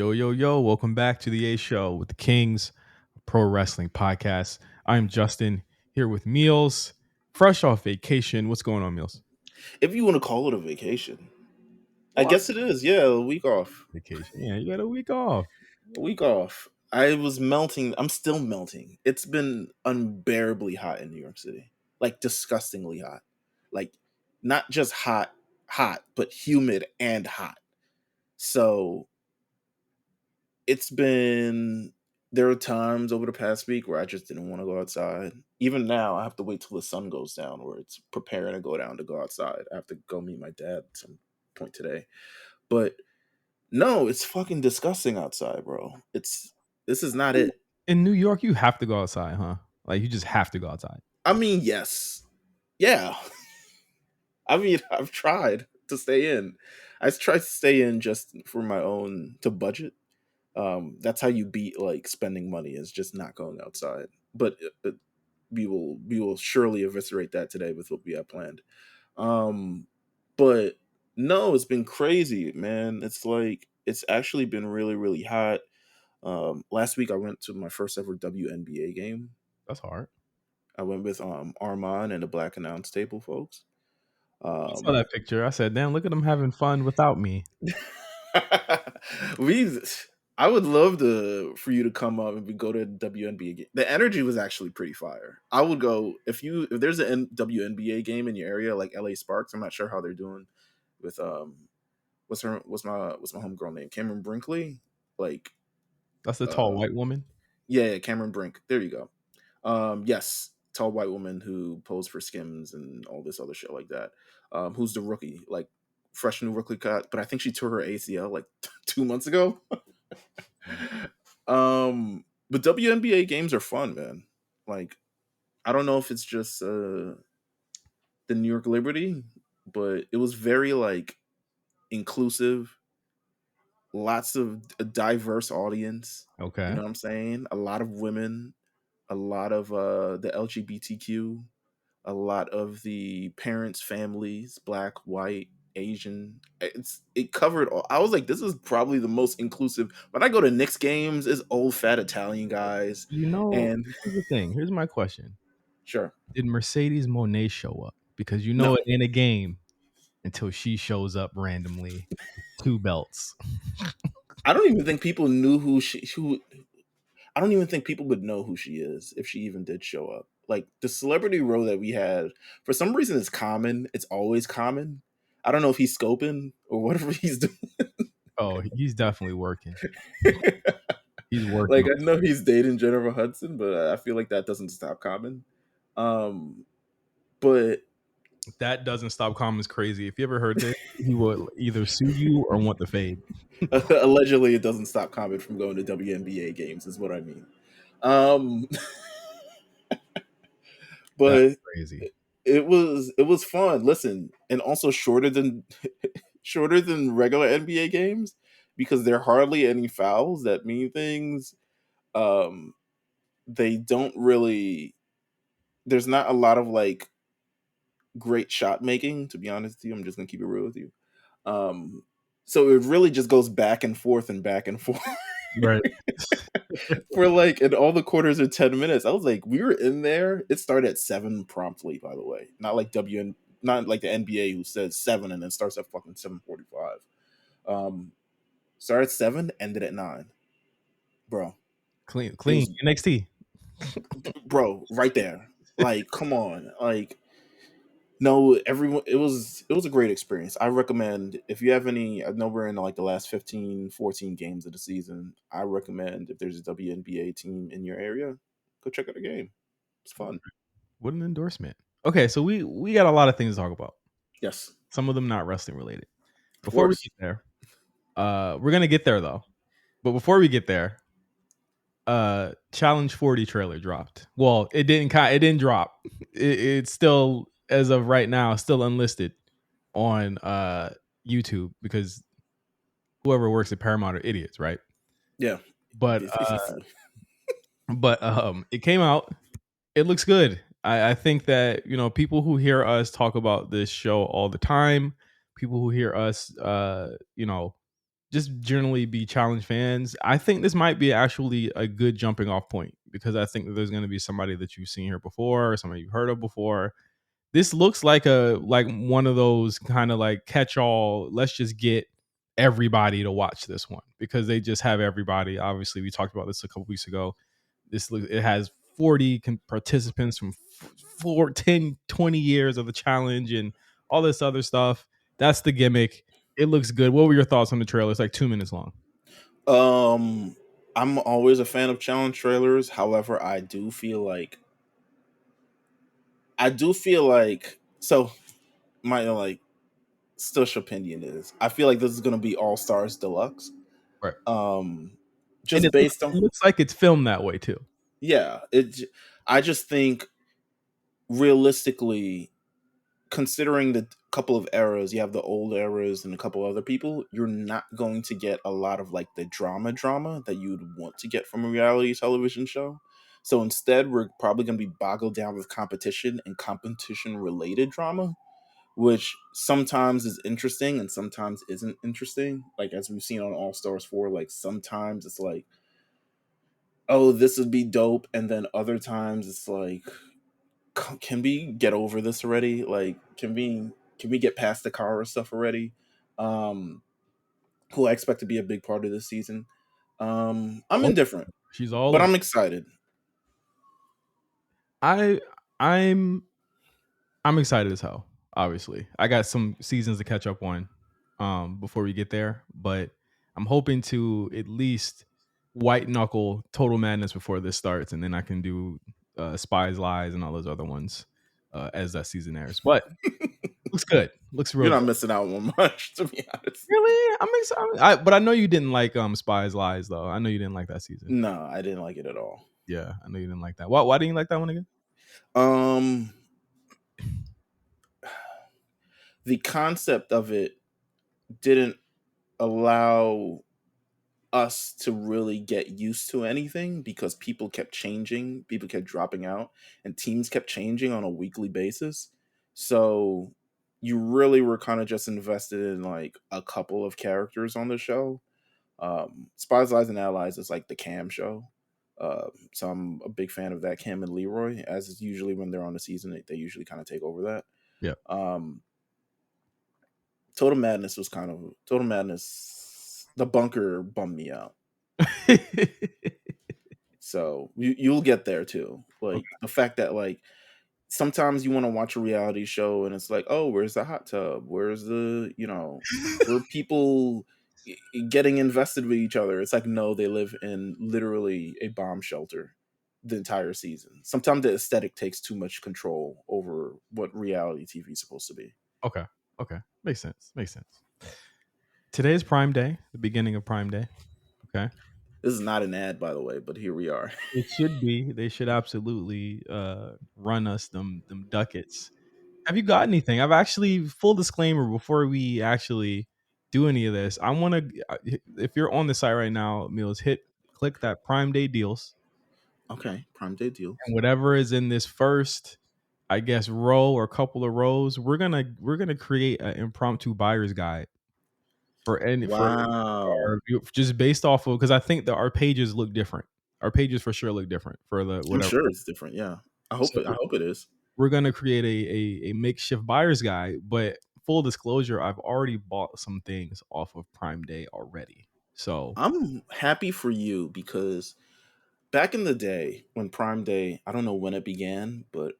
Yo, welcome back to the A Show with the Kings Pro Wrestling Podcast. I'm Justin here with Meals, fresh off vacation. What's going on, Meals? If you want to call it a vacation. I Well, guess it is. Yeah, a week off. vacation. Yeah, you got a week off. A week off. I was melting. I'm still melting. It's been unbearably hot in New York City. Like disgustingly hot. Like not just hot, but humid and hot. So it's been there are times over the past week where I just didn't want to go outside. Even now, I have to wait till the sun goes down where it's preparing to go down to go outside. I have to go meet my dad at some point today. But no, it's fucking disgusting outside, bro. This is not it. In New York, you have to go outside, huh? Like you just have to go outside. I mean, yes. Yeah. I mean, I've tried to stay in. I tried to stay in just for my own to budget. That's how you beat like spending money is just not going outside. But we will surely eviscerate that today with what we have planned. But no, it's been crazy, man. It's like it's actually been really, really hot. Last week I went to my first ever WNBA game. That's hard. I went with Armand and the Black Announce Table folks. I saw Um, that picture. I said, damn, look at them having fun without me. we, I would love for you to come up and we go to a WNBA game. The energy was actually pretty fire. I would go if there's a WNBA game in your area like LA Sparks. I'm not sure how they're doing with what's my homegirl name, Cameron Brinkley. Like That's the tall white woman. yeah, Cameron Brink. There you go. Yes, tall white woman who posed for Skims and all this other shit like that. Who's the rookie? Like fresh new rookie cut, but I think she tore her ACL like 2 months ago. But WNBA games are fun, man. Like I don't know if it's just the New York Liberty, but it was very like inclusive. Lots of a diverse audience. You Okay. know what I'm saying? A lot of women, a lot of the LGBTQ, a lot of the parents' families, black, white, Asian. It covered all. I was like, this is probably the most inclusive. When I go to Knicks games, it's old fat Italian guys, You know, and here's the thing. Here's my question. sure, Did Mercedes Monet show up? Because you know no, it ain't a game until she shows up randomly with two belts. I don't even think people knew who. I don't even think people would know who she is if she even did show up. Like the celebrity row that we had, for some reason, it's common. It's always common. I don't know if he's scoping or whatever he's doing. Oh, he's definitely working. He's working. Like I know he's dating Jennifer Hudson, but I feel like that doesn't stop Common. Um, but That doesn't stop Common's crazy. If you ever heard this, he will either sue you or want the fade. allegedly, it doesn't stop Common from going to WNBA games. Is what I mean. Um, That's but crazy. it was fun. Listen, and also shorter than shorter than regular NBA games because there are hardly any fouls that mean things. Um, they don't really. There's not a lot of like great shot making. To be honest with you, I'm just gonna keep it real with you. Um, so it really just goes back and forth and back and forth Right. for like, and all the quarters are 10 minutes. I was like, we were in there. It started at 7 promptly, by the way, not like the NBA who says 7 and then starts at fucking 7:45. Started at 7, ended at 9, bro. Clean, It was, NXT. bro, right there. Like, come on, like no, everyone. It was a great experience. I recommend if you have any. I know we're in like the last 15, 14 games of the season. I recommend if there's a WNBA team in your area, go check out a game. It's fun. What an endorsement. Okay, so we got a lot of things to talk about. Yes, Some of them not wrestling related. of Before we course. get there, we're gonna get there though. But before we get there, Challenge 40 trailer dropped. Well, it didn't drop. It's still, as of right now, still unlisted on YouTube because whoever works at Paramount are idiots, right? Yeah. But it came out. It looks good. I think that, you know, people who hear us talk about this show all the time, people who hear us you know, just generally be challenge fans, I think this might be actually a good jumping off point because I think that there's going to be somebody that you've seen here before, or somebody you've heard of before. This looks like one of those kind of like catch all. Let's just get everybody to watch this one because they just have everybody. Obviously, we talked about this a couple weeks ago. It has 40 participants from 4, 10, 20 years of the challenge and all this other stuff. That's the gimmick. It looks good. What were your thoughts on the trailer? It's like 2 minutes long. I'm always a fan of challenge trailers. However, I do feel like so my like stush opinion is I feel like this is gonna be All Stars Deluxe. Right. Um And just based it on looks like it's filmed that way too. yeah, I just think realistically, considering the couple of eras, you have the old eras and a couple other people, you're not going to get a lot of like the drama that you would want to get from a reality television show. So instead, we're probably going to be boggled down with competition and competition related drama, which sometimes is interesting and sometimes isn't interesting. Like as we've seen on All Stars 4, like sometimes it's like, oh, this would be dope. And then other times it's like, can we get over this already? Like, can we get past the Kara stuff already? Um, who I expect to be a big part of this season. I'm Oh, indifferent, she's all but over. I'm excited. I I'm I'm excited as hell. Obviously, I got some seasons to catch up on before we get there, but I'm hoping to at least white knuckle Total Madness before this starts, and then I can do Spies, Lies, and all those other ones as that season airs. But looks good. Looks You're real not good. missing out on much, to be honest. Really, I'm excited. But I know you didn't like Spies, Lies though. I know you didn't like that season. No, I didn't like it at all. Yeah, I know you didn't like that. Why didn't you like that one again? Um, the concept of it didn't allow us to really get used to anything because people kept changing, people kept dropping out, and teams kept changing on a weekly basis. So you really were kind of just invested in like a couple of characters on the show. Spies, Lies, and Allies is like the Cam show. So I'm a big fan of that. Cam and Leroy, as is usually when they're on the season, they usually kind of take over that. Yeah. Um, Total Madness. The bunker bummed me out. So you'll get there too. Like Okay. the fact that like sometimes you want to watch a reality show and it's like, oh, where's the hot tub? Where's the where are people getting invested with each other? It's like no, they live in literally a bomb shelter the entire season. Sometimes the aesthetic takes too much control over what reality TV is supposed to be. Okay. Okay. Makes sense. Makes sense. Today's Prime Day, the beginning of Prime Day. Okay. This is not an ad, by the way, but here we are. It should be. They should absolutely run us them ducats. Have you got anything? I've actually full disclaimer before we actually do any of this. I want to if you're on the site right now, Mills, click that Prime Day deals Okay, Prime Day deals. and whatever is in this first I guess row or couple of rows, we're gonna create an impromptu buyer's guide for Wow. just based off of because I think that our pages look different. Our pages for sure look different for the I'm whatever. sure it's different. Yeah, I hope So it. I hope it is. we're gonna create a makeshift buyer's guide. But full disclosure, I've already bought some things off of Prime Day already. So I'm happy for you because back in the day when Prime Day, I don't know when it began, but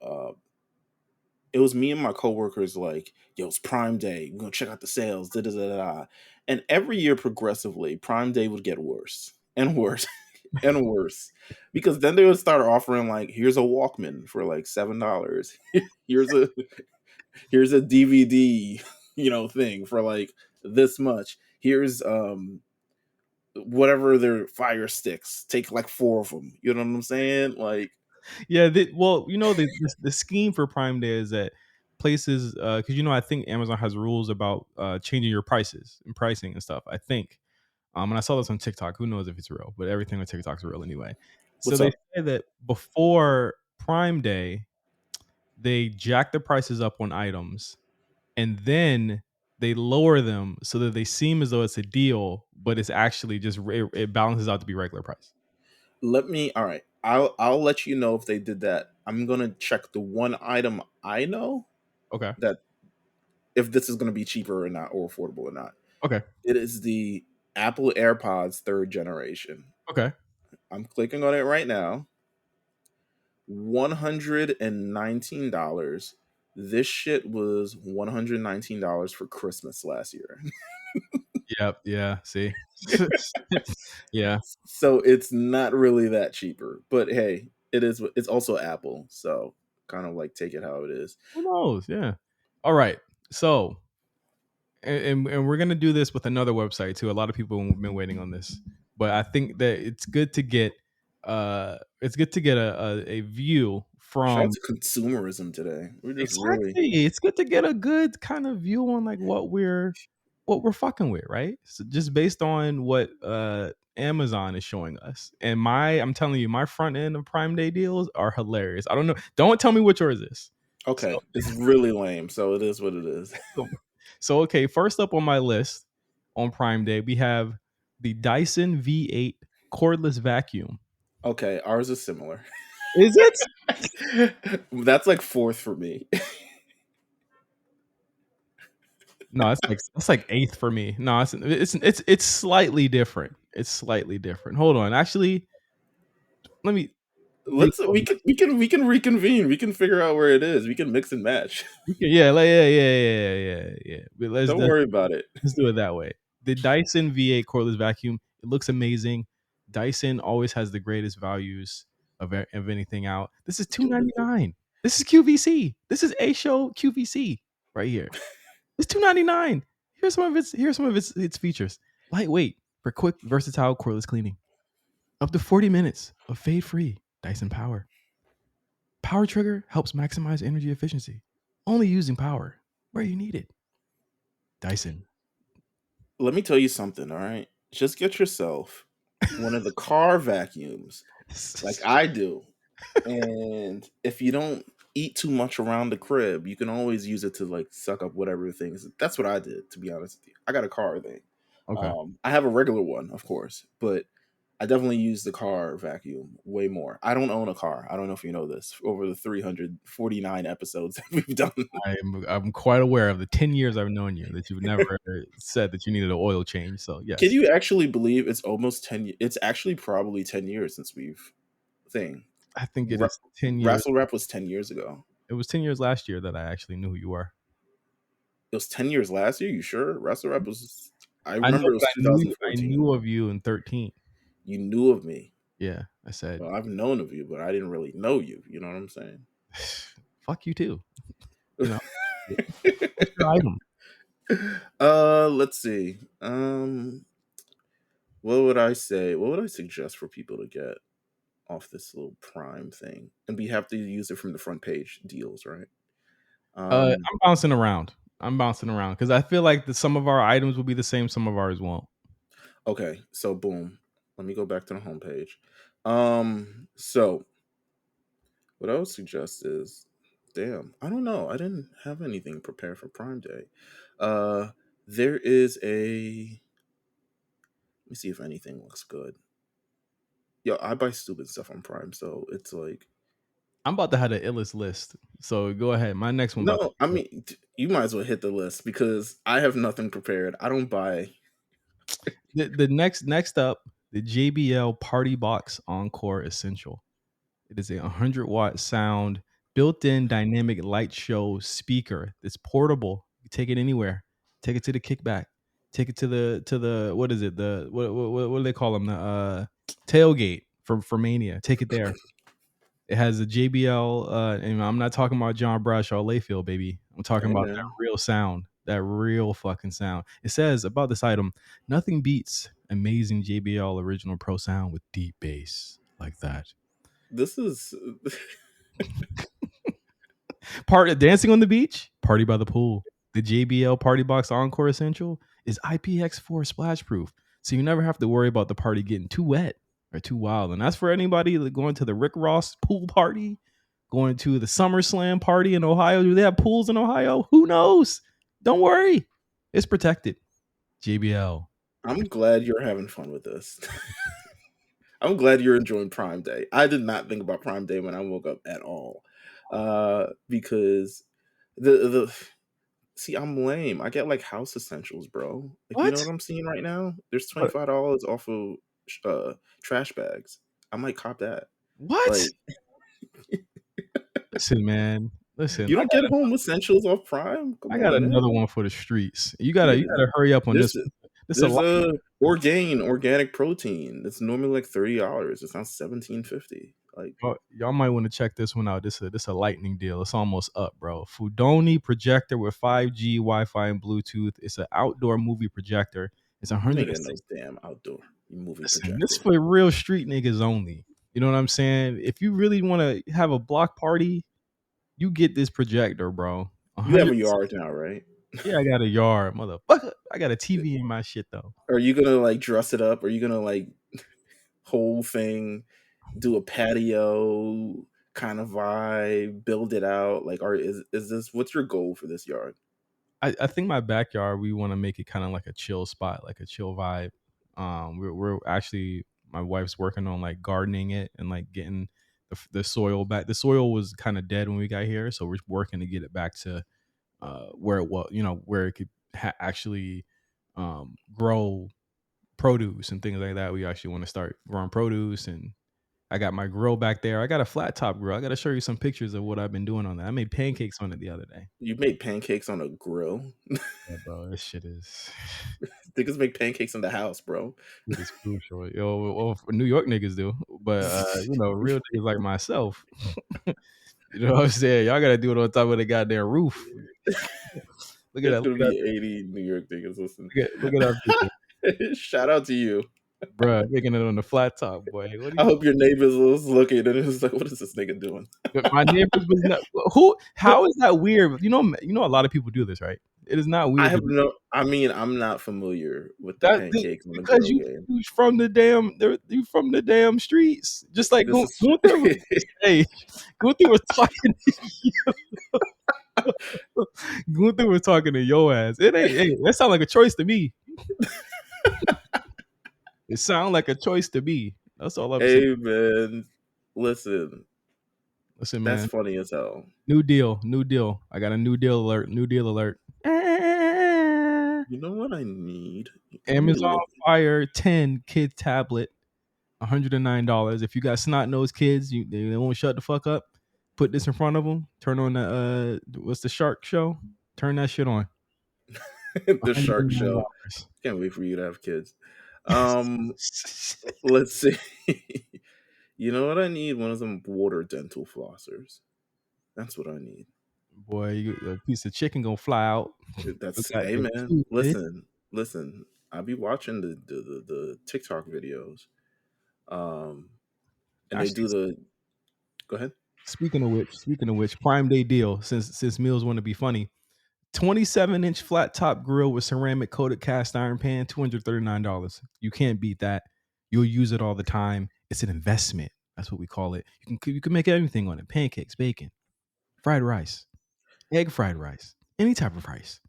it was me and my coworkers like, yo, it's Prime Day. We're gonna check out the sales. Da da da da. And every year progressively, Prime Day would get worse and worse and worse because then they would start offering like, here's a Walkman for like $7. here's a here's a DVD, thing for like this much. Here's whatever their fire sticks. Take like four of them. You know what I'm saying? Like, yeah, well, the scheme for Prime Day is that places because I think Amazon has rules about changing your prices and pricing and stuff. I think. And I saw this on TikTok. Who knows if it's real? But everything on TikTok is real anyway. So what's they up? say that before Prime Day, they jack the prices up on items, and then they lower them so that they seem as though it's a deal, but it's actually just it balances out to be regular price. All right. I'll let you know if they did that. I'm gonna check the one item I know Okay. that if this is gonna be cheaper or not, or affordable or not. Okay. It is the Apple AirPods 3rd generation. Okay. I'm clicking on it right now. $119. This shit was $119 for Christmas last year. Yep. Yeah. See. Yeah. So it's not really that cheaper. But hey, it's also Apple, so kind of like take it how it is. Who knows? Yeah. All right. So, and we're gonna do this with another website too. A lot of people have been waiting on this, but I think that it's good to get a view Shout out from. to consumerism today. We're just really Exactly. It's good to get a good kind of view on like what we're fucking with, right? So just based on what Amazon is showing us. And I'm telling you, my front end of Prime Day deals are hilarious. I don't know. Don't tell me what yours is. So, okay. It's really lame, so it is what it is. so okay, first up on my list on Prime Day, we have the Dyson V8 cordless vacuum. Okay, ours is similar. Is it? That's like fourth for me. No, that's like eighth for me. No, it's slightly different. It's slightly different. Hold on. Actually, let me Let's we can reconvene. We can figure out where it is. We can mix and match. yeah. But Don't worry about it. let's do it that way. The Dyson V8 cordless vacuum, it looks amazing. Dyson always has the greatest values of anything out. This is $299. This is QVC. This is A Show QVC right here. It's $299. Here's some of its features. Lightweight for quick, versatile cordless cleaning. Up to 40 minutes of fade-free Dyson Power. Power Trigger helps maximize energy efficiency. Only using power where you need it. Dyson. Let me tell you something, all right? Just get yourself one of the car vacuums like I do. And if you don't eat too much around the crib, you can always use it to like suck up whatever things. That's what I did, to be honest with you. I got a car thing. Okay. I have a regular one, of course, but I definitely use the car vacuum way more. I don't own a car. I don't know if you know this. Over the 349 episodes that we've done. I'm quite aware of the 10 years I've known you that you've never said that you needed an oil change. So yes. Can you actually believe it's almost 10 It's actually probably 10 years since we've thing. I think it is 10 years. Wrestle Rap was 10 years ago. It was 10 years last year that I actually knew who you were. It was 10 years last year? You sure? Wrestle Rap was I I know, remember it was I 2014. knew of you in 13. You knew of me. Yeah, I said. Well, I've known of you, but I didn't really know you. You know what I'm saying? Fuck you too. You know, what's your item? Let's see. What would I say? What would I suggest for people to get off this little Prime thing? And we have to use it from the front page deals, right? I'm bouncing around. Because I feel like some of our items will be the same, some of ours won't. Okay, so boom. Let me go back to the homepage. So what I would suggest is, damn, I don't know. I didn't have anything prepared for Prime Day. There is a. Let me see if anything looks good. Yo, I buy stupid stuff on Prime, so it's like. I'm about to have the illest list. So go ahead. My next one. No, I mean, you might as well hit the list because I have nothing prepared. I don't buy. The next up, the JBL Party Box Encore Essential. It is a 100-watt sound, built-in dynamic light show speaker. It's portable. You take it anywhere. Take it to the kickback. Take it to the what is it? The what do they call them? The tailgate for Mania. Take it there. It has a JBL, and I'm not talking about John Bradshaw Layfield, baby. I'm talking about that real sound, that real fucking sound. It says about this item, nothing beats amazing JBL original pro sound with deep bass like that. This is Part of Dancing on the Beach, Party by the Pool. The JBL Party Box Encore Essential is IPX4 splash proof, so you never have to worry about the party getting too wet or too wild. And that's for anybody going to the Rick Ross pool party, going to the SummerSlam party in Ohio. Do they have pools in Ohio? Who knows? Don't worry. It's protected. JBL. I'm glad you're having fun with this. I'm glad you're enjoying Prime Day. I did not think about Prime Day when I woke up at all, because the see, I'm lame. I get like house essentials, bro. Like, you know What? what I'm seeing right now? There's What? $25 off of trash bags. I might cop that. What? Like, Listen, man. Listen, you don't get home essentials off Prime? Come I got on, man. another one for the streets. You Yeah. gotta hurry up on There's this one. This a there's lot. a Orgain organic protein. It's normally like $30. It's now 17.50. Like, Y'all might want to check this one out. This a lightning deal. It's almost up, bro. Fudoni projector with 5G Wi-Fi and Bluetooth. It's an outdoor movie projector. It's you ain't 106. getting no damn outdoor movie Listen, this projector. for real street niggas only. You know what I'm saying? If you really want to have a block party, you get this projector, bro. You have 100. a yard now, right? Yeah, I got a yard, motherfucker. I got a TV in my shit though. Are you gonna like dress it up? Are you gonna like whole thing, do a patio kind of vibe, build it out? Like, is this what's your goal for this yard? I think my backyard, we want to make it kind of like a chill spot, like a chill vibe. We're actually, my wife's working on like gardening it and like getting the soil back. The soil was kind of dead when we got here, so we're working to get it back to where it was, where it could actually grow produce and things like that. We actually want to start growing produce, and I got my grill back there. I got a flat top grill. I got to show you some pictures of what I've been doing on that. I made pancakes on it the other day. You made pancakes on a grill. Yeah, bro, this shit is Niggas make pancakes in the house, bro. it is crucial. Yo, well, New York niggas do, but real niggas like myself, you know what I'm saying? Y'all gotta do it on top of the goddamn roof. Look at There's that. gonna be 80 New York niggas listen. Look at our people, Shout out to you. bro, making it on the flat top, boy. What do I you? hope your neighbors was looking and it was like, what is this nigga doing? My neighbors was not. Who? How is that weird? A lot of people do this, right? It is not I weird have to no. I mean, I'm not familiar with the that pancakes on the because grill game. you from the damn you from the damn streets. Just like This is Gunther, hey, Gunther was talking to you. Gunther was talking to your ass. It ain't. Hey, that sound like a choice to me. It sound like a choice to me. That's all I'm saying. hey man, listen, Listen, that's man. funny as hell. New deal. New deal. I got a new deal alert. New deal alert. You know what I need? Let me Amazon look. Fire 10 kid tablet, $109. If you got snot nosed kids, they won't shut the fuck up. Put this in front of them. Turn on the what's the shark show? Turn that shit on. The shark show. $109. Can't wait for you to have kids. Let's see. You know what I need? One of them water dental flossers. That's what I need. Boy, a piece of chicken gonna fly out. Look That's at hey your man. tooth, bitch. Listen. I be watching the TikTok videos. And they Actually, do the. Go ahead. speaking of which, Prime Day deal. Since meals want to be funny, 27-inch flat top grill with ceramic coated cast iron pan, $239. You can't beat that. You'll use it all the time. It's an investment. That's what we call it. You can make anything on it: pancakes, bacon, fried rice, egg fried rice, any type of rice.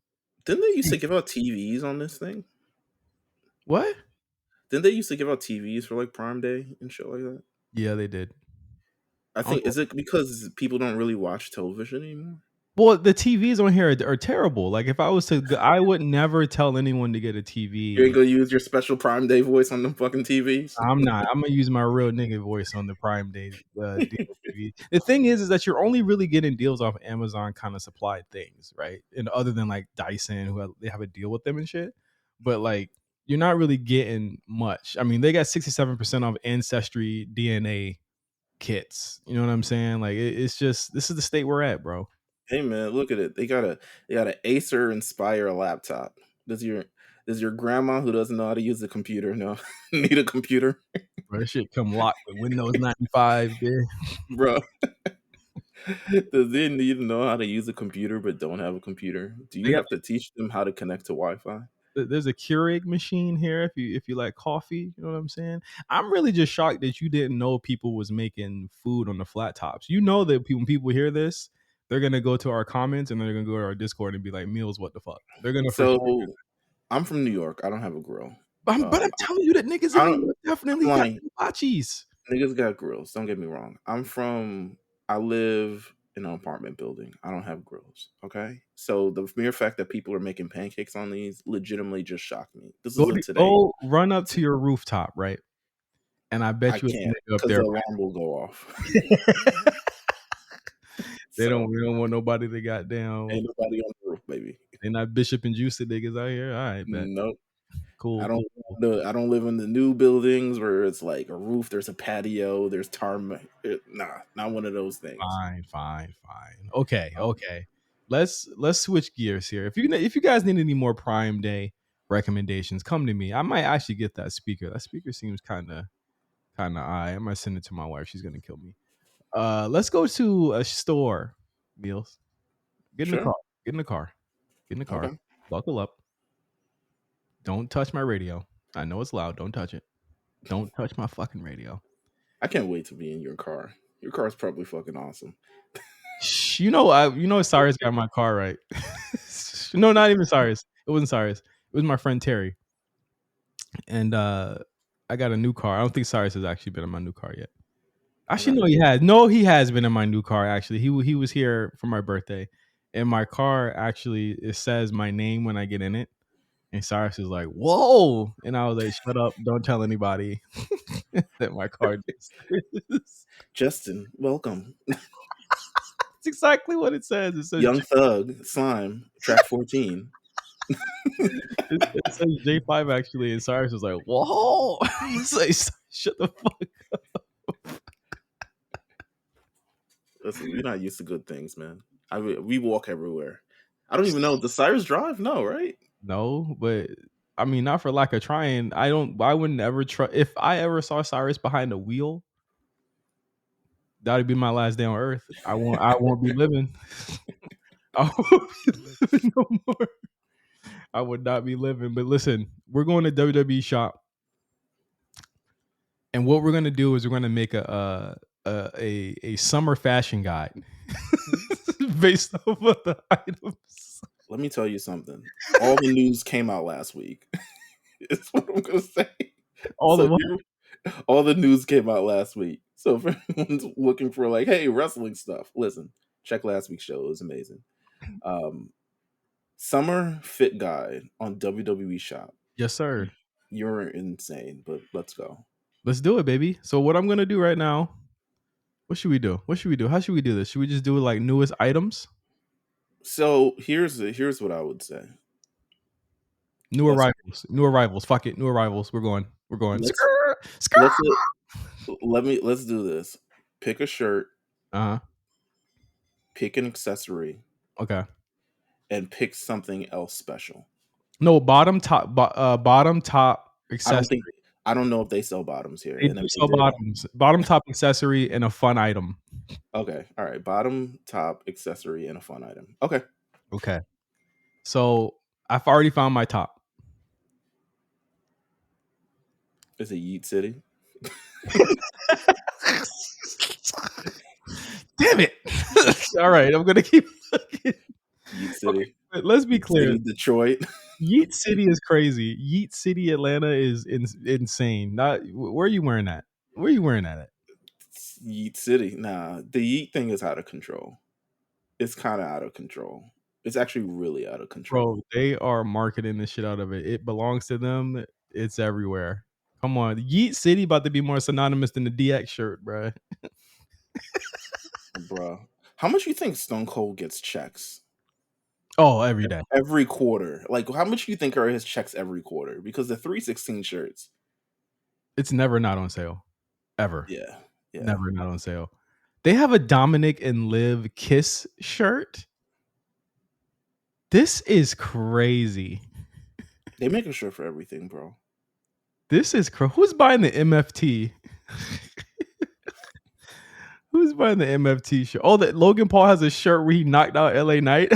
Didn't they used to give out TVs on this thing? What? Didn't they used to give out TVs for like Prime Day and shit like that? Yeah, they did. I I don't think know. is it because people don't really watch television anymore? Well, the TVs on here are terrible. Like if I was to, I would never tell anyone to get a You ain't TV. gonna use your special Prime Day voice on them fucking TVs. I'm not. I'm gonna use my real nigga voice on the Prime Day deal TV. The thing is that you're only really getting deals off Amazon kind of supplied things, right? And other than like Dyson, they have a deal with them and shit. But like, you're not really getting much. I mean, they got 67% off Ancestry DNA kits. You know what I'm saying? Like, it's just this is the state we're at, bro. Hey man, look at it. They got an Acer Inspire laptop. Does your grandma who doesn't know how to use the computer know need a computer, Bro, that shit come locked with Windows 95, dude. bro? Does they need to know how to use a computer but don't have a computer? Do They you got have to teach them how to connect to Wi-Fi? there's a Keurig machine here if you like coffee, you know what I'm saying? I'm really just shocked that you didn't know people was making food on the flat tops. You know that when people hear this, they're gonna go to our comments and they're gonna go to our Discord and be like, "Meals, what the fuck?" They're gonna for sure. So I'm from New York. I don't have a grill. But I'm telling you that niggas I in New don't York definitely I'm got like hibachis. niggas got grills. Don't get me wrong. I live in an apartment building. I don't have grills. Okay. So the mere fact that people are making pancakes on these legitimately just shocked me. This is a today. Go run up to your rooftop, right? And I bet I you a can't nigga up because there. the alarm will go off. We So don't want nobody to goddamn. ain't nobody on the roof, baby. They not Bishop and Juice niggas out here. All right, bet. Nope. Cool. I don't live in the new buildings where it's like a roof, there's a patio, there's tarmac. Nah, not one of those things. Fine. Okay. Let's switch gears here. If you guys need any more Prime Day recommendations, come to me. I might actually get that speaker. That speaker seems kind of I might send it to my wife. She's gonna kill me. Let's go to a store. Meals. Get in the Sure. car. Get in the car. Okay. Buckle up. Don't touch my radio. I know it's loud. Don't touch it. Don't touch my fucking radio. I can't wait to be in your car. Your car is probably fucking awesome. You know Cyrus got my car, right? No, not even Cyrus. It wasn't Cyrus. It was my friend Terry. And I got a new car. I don't think Cyrus has actually been in my new car yet. Actually, no, he has. No, he has been in my new car. Actually, he was here for my birthday, and my car actually it says my name when I get in it. And Cyrus is like, "Whoa!" And I was like, "Shut up! Don't tell anybody that my car is." Justin, welcome. It's exactly what it says. It says Young Thug, Slime, track 14. it says J5 actually, and Cyrus was like, "Whoa!" He's like, "Shut the fuck up!" Listen, you're not used to good things, man. We walk everywhere. I don't even know. Does Cyrus drive? No, right? No, but I mean, not for lack of trying. I wouldn't ever try. If I ever saw Cyrus behind a wheel, that'd be my last day on Earth. I won't be living. I won't be living no more. I would not be living. But listen, we're going to WWE shop, and what we're gonna do is we're gonna make a summer fashion guide based off of the items. Let me tell you something. All the news came out last week. Is what I'm gonna say. All the news came out last week. So if anyone's looking for like, hey, wrestling stuff, listen, check last week's show. It was amazing. Summer fit guide on WWE shop. Yes, sir. You're insane, but let's go. Let's do it, baby. So what I'm gonna do right now? What should we do? How should we do this? Should we just do like newest items? So here's what I would say. New arrivals. Fuck it. New arrivals. We're going. Let's do this. Pick a shirt. Pick an accessory. Okay. And pick something else special. No, bottom top accessory. I don't know if they sell bottoms here. They do sell bottoms. Bottom top accessory and a fun item. Okay. All right. Bottom top accessory and a fun item. Okay. So I've already found my top. Is it Yeet City? Damn it. All right. I'm going to keep looking. Yeet City. Okay, let's be clear. City, Detroit. Yeet City is crazy. Yeet City, Atlanta is insane. Where are you wearing that? Where are you wearing that at? Yeet City. Nah, the Yeet thing is out of control. It's kind of out of control. It's actually really out of control. Bro, they are marketing the shit out of it. It belongs to them. It's everywhere. Come on. Yeet City about to be more synonymous than the DX shirt, bro. Bro. How much you think Stone Cold gets checks? Oh, every day. Every quarter. Like, how much do you think are his checks every quarter? Because the 316 shirts. It's never not on sale. Ever. Yeah. Never not on sale. They have a Dominic and Liv Kiss shirt. This is crazy. They make a shirt for everything, bro. This is who's buying the MFT? Who's buying the MFT shirt? Oh, that Logan Paul has a shirt where he knocked out LA Knight.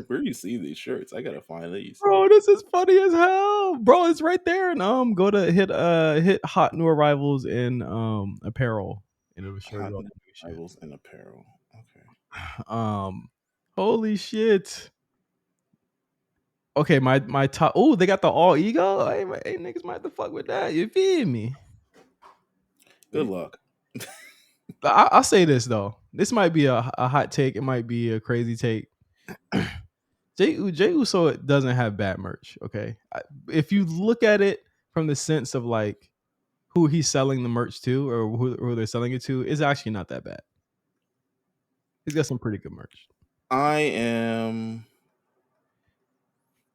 Where do you see these shirts? I gotta find these. Bro, this is funny as hell. Bro, it's right there. And go to hit hot new arrivals in apparel. and it'll show Hot you all new the new shit. arrivals and apparel. Okay. Holy shit. Okay, my top. Oh, they got the all ego. Hey, niggas might have to fuck with that. You feel me? Good luck. I'll say this though. This might be a hot take. It might be a crazy take. Jey Uso doesn't have bad merch. Okay, if you look at it from the sense of like who he's selling the merch to or who they're selling it to, is actually not that bad. He's got some pretty good merch.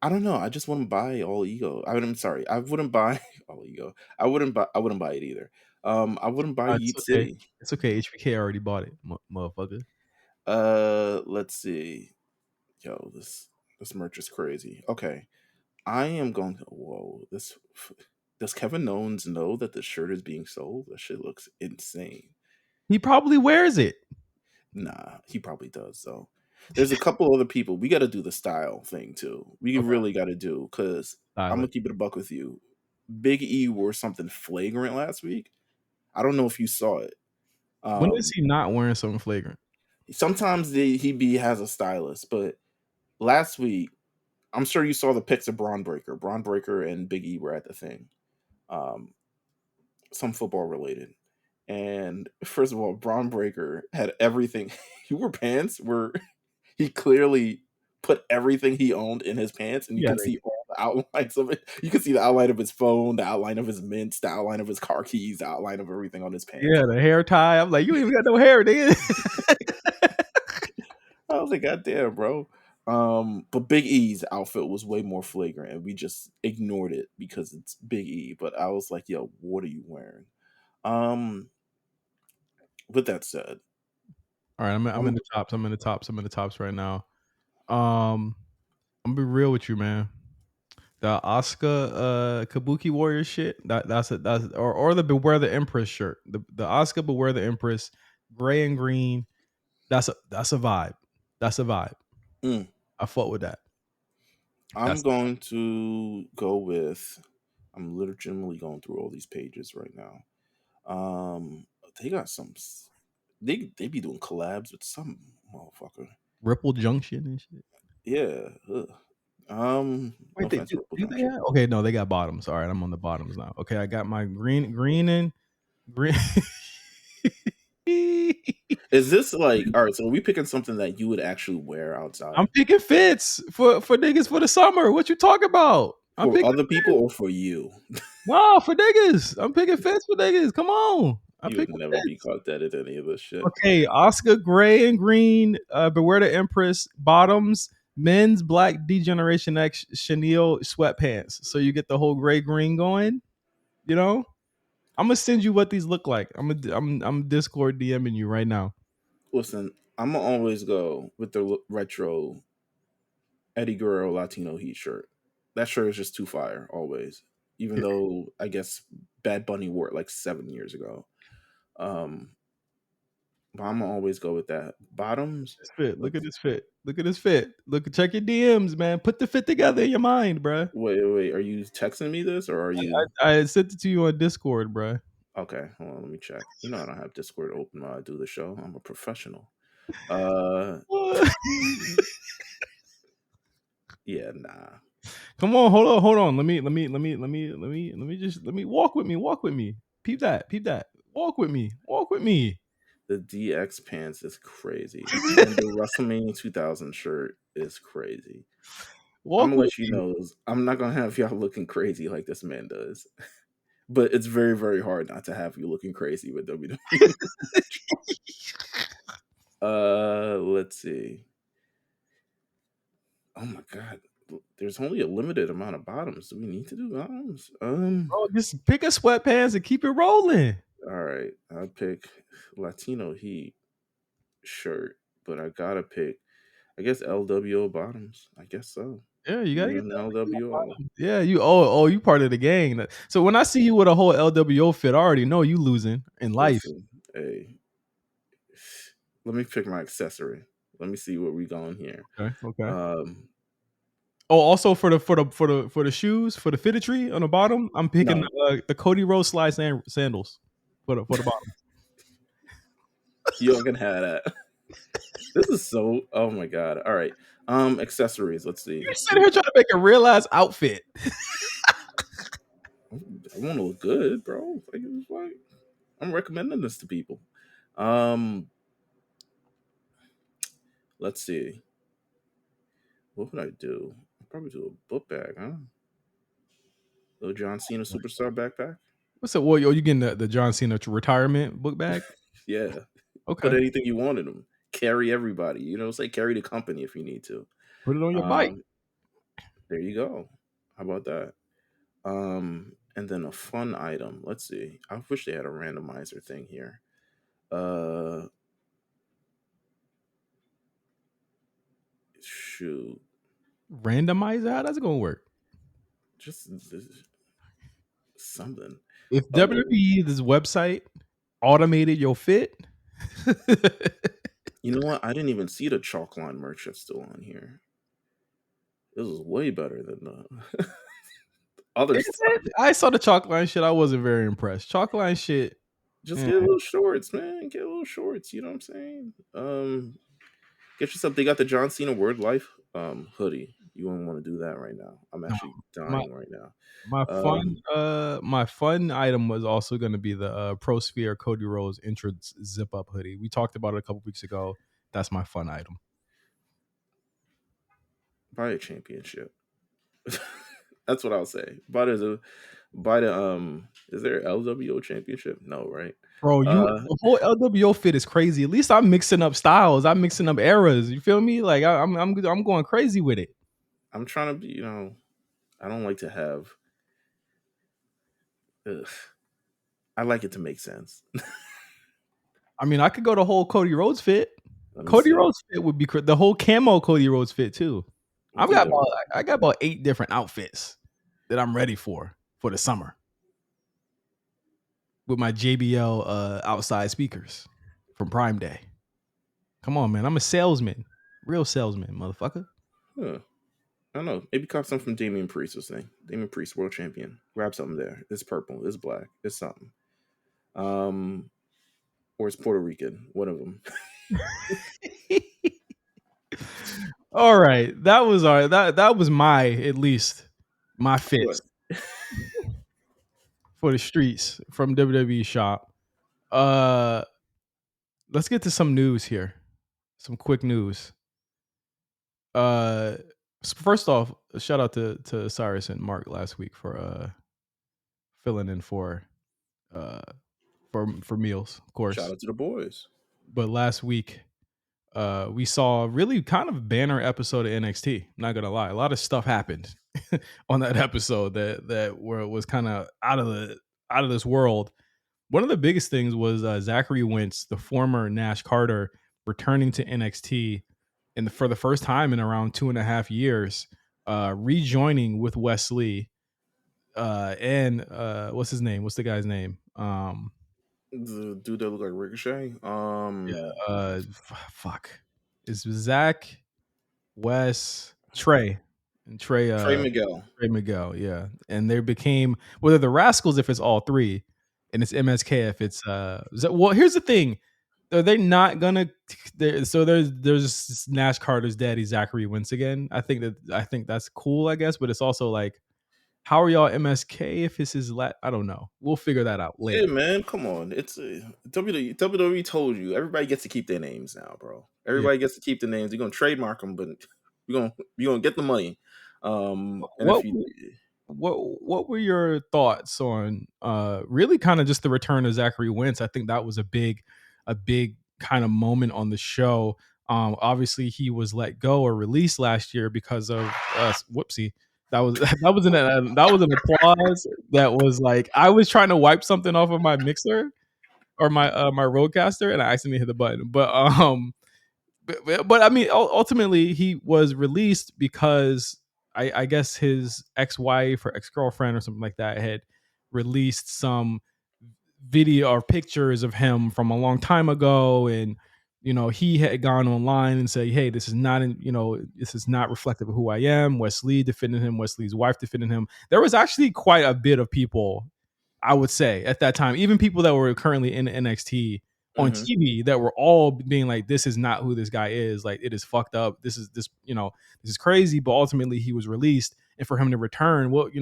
I don't know. I just wouldn't buy All Ego. I'm sorry. I wouldn't buy All Ego. I wouldn't buy it either. I wouldn't buy It's Yeet okay. City. It's okay. HBK already bought it, motherfucker. Let's see. Yo, this merch is crazy. Okay. I am going to does Kevin Owens know that the shirt is being sold? That shit looks insane. He probably wears it. Nah, he probably does though. There's a couple other people. We got to do the style thing too. We really got to do because I'm gonna keep it a buck with you. Big E wore something flagrant last week. I don't know if you saw it. When is he not wearing something flagrant? Sometimes he has a stylist, but last week, I'm sure you saw the pics of Braun Breaker. Braun Breaker and Big E were at the thing. Some football related. And first of all, Braun Breaker had everything. He wore pants where he clearly put everything he owned in his pants, and you can see all the outlines of it. You can see the outline of his phone, the outline of his mints, the outline of his car keys, the outline of everything on his pants. Yeah, the hair tie. I'm like, you ain't even got no hair, nigga. I was like, God damn, bro. But Big E's outfit was way more flagrant, and we just ignored it because it's Big E. But I was like, yo, what are you wearing? With that said, all right, I'm in the tops. I'm in the tops right now. I'm gonna be real with you, man. The Asuka Kabuki Warrior shit. That's or the Beware the Empress shirt. The Asuka Beware the Empress, gray and green. That's a vibe. That's a vibe. I fought with that. I'm going to go with. I'm legitimately going through all these pages right now. They got some. They be doing collabs with some motherfucker. Ripple Junction and shit. Yeah. Wait, they have? Okay, no, they got bottoms. All right, I'm on the bottoms now. Okay, I got my green and green. Is this like all right? So are we picking something that you would actually wear outside? I'm picking fits for niggas for the summer. What you talking about? For other people or for you? No, for niggas. I'm picking fits for niggas. Come on. You would never be caught dead at any of this shit. Okay, Oscar gray and green, Beware the Empress bottoms, men's black D-Generation X chenille sweatpants. So you get the whole gray green going. You know, I'm gonna send you what these look like. I'm Discord DMing you right now. Listen, I'm gonna always go with the retro Eddie Guerrero Latino Heat shirt. That shirt is just too fire always. Even though I guess Bad Bunny wore it like 7 years ago. But I'm gonna always go with that. Bottoms. Fit. Look at this fit. Look at this fit. Check your DMs, man. Put the fit together in your mind, bro. Wait. Are you texting me this or are you? I sent it to you on Discord, bro. Okay, hold on. Let me check. You know I don't have Discord open while I do the show. I'm a professional. Yeah, nah. Come on, hold on. Let me walk with me. Peep that. Walk with me. The DX pants is crazy. And the WrestleMania 2000 shirt is crazy. I'm gonna let you know, I'm not gonna have y'all looking crazy like this man does. But it's very, very hard not to have you looking crazy with WWE. Let's see. Oh my god. There's only a limited amount of bottoms. Do we need to do bottoms? Bro, just pick a sweatpants and keep it rolling. All right, I'll pick Latino Heat shirt, but I gotta pick, I guess, LWO bottoms. I guess so. Yeah, you gotta get LWO. Yeah, you part of the gang. So when I see you with a whole LWO fit, I already know you losing in life. Listen, hey, let me pick my accessory. Let me see where we going here. Okay. Also for the shoes, for the fittetry on the bottom, I'm picking the Cody Rhodes slide sandals for the bottom. Y'all can have that. This is so. Oh my god. All right. Accessories. Let's see. You're sitting here trying to make a real ass outfit. I want to look good, bro. Like, it's like I'm recommending this to people. Um, let's see. What would I do? I'd probably do a book bag, huh? Little John Cena superstar backpack. What's up? Well, you getting the John Cena retirement book bag? Yeah. Put Okay. anything you want in them. Carry everybody. You know, say carry the company if you need to. Put it on your bike. There you go. How about that? And then a fun item. Let's see. I wish they had a randomizer thing here. Shoot. Randomizer? How that's gonna work? Just something. If WWE, this website, automated your fit. You know what? I didn't even see the chalk line merch that's still on here. This is way better than the other stuff. I saw the chalk line shit. I wasn't very impressed. Chalk line shit. Just get a little shorts, man. Get a little shorts. You know what I'm saying? Get yourself. They got the John Cena Word Life hoodie. You won't want to do that right now. I'm actually dying right now. My fun item was also going to be the Pro Sphere Cody Rhodes entrance zip up hoodie. We talked about it a couple weeks ago. That's my fun item. Buy a championship. That's what I'll say. Buy the is there LWO championship? No, right? Bro, the whole LWO fit is crazy. At least I'm mixing up styles. I'm mixing up eras. You feel me? Like I'm going crazy with it. I'm trying to be, I don't like to have. I like it to make sense. I mean, I could go the whole Cody Rhodes fit. Cody Rhodes fit would be the whole camo Cody Rhodes fit too. I got about 8 different outfits that I'm ready for the summer with my JBL outside speakers from Prime Day. Come on, man. I'm a salesman. Real salesman, motherfucker. Huh. I don't know. Maybe cop something from Damian Priest or something. Damian Priest, world champion. Grab something there. It's purple. It's black. It's something. Or it's Puerto Rican. One of them. All right. That was that was my fit for the streets from WWE Shop. Let's get to some news here. Some quick news. First off, shout out to Cyrus and Mark last week for filling in for meals, of course. Shout out to the boys. But last week, we saw a really kind of banner episode of NXT. I'm not gonna lie, a lot of stuff happened on that episode that was kind of out of this world. One of the biggest things was Zachary Wentz, the former Nash Carter, returning to NXT for the first time in around 2.5 years, rejoining with Wes Lee, and what's his name? What's the guy's name? The dude that looked like Ricochet. Fuck. It's Zach, Wes, Trey Miguel. Trey Miguel, yeah. And they became whether the Rascals if it's all three, and it's MSK if it's well. Here's the thing. Are they not gonna? So there's Nash Carter's daddy Zachary Wentz again. I think that's cool, I guess, but it's also like, how are y'all MSK if this is I don't know. We'll figure that out later. Yeah, man, come on. It's WWE told you everybody gets to keep their names now, bro. Everybody gets to keep the names. You're gonna trademark them, but you're gonna get the money. What were your thoughts on really kind of just the return of Zachary Wentz? I think that was a big kind of moment on the show. Obviously he was let go or released last year because of whoopsie. That was an applause that was like I was trying to wipe something off of my mixer or my Rodecaster and I accidentally hit the button. But I mean ultimately he was released because I guess his ex-wife or ex-girlfriend or something like that had released some video or pictures of him from a long time ago, and he had gone online and said, hey, this is not reflective of who I am. Wes Lee defended him. Wes Lee's wife defended him. There was actually quite a bit of people, I would say, at that time, even people that were currently in NXT on Hmm. TV that were all being like, "This is not who this guy is. Like, it is fucked up. This is crazy." But ultimately, he was released, and for him to return, what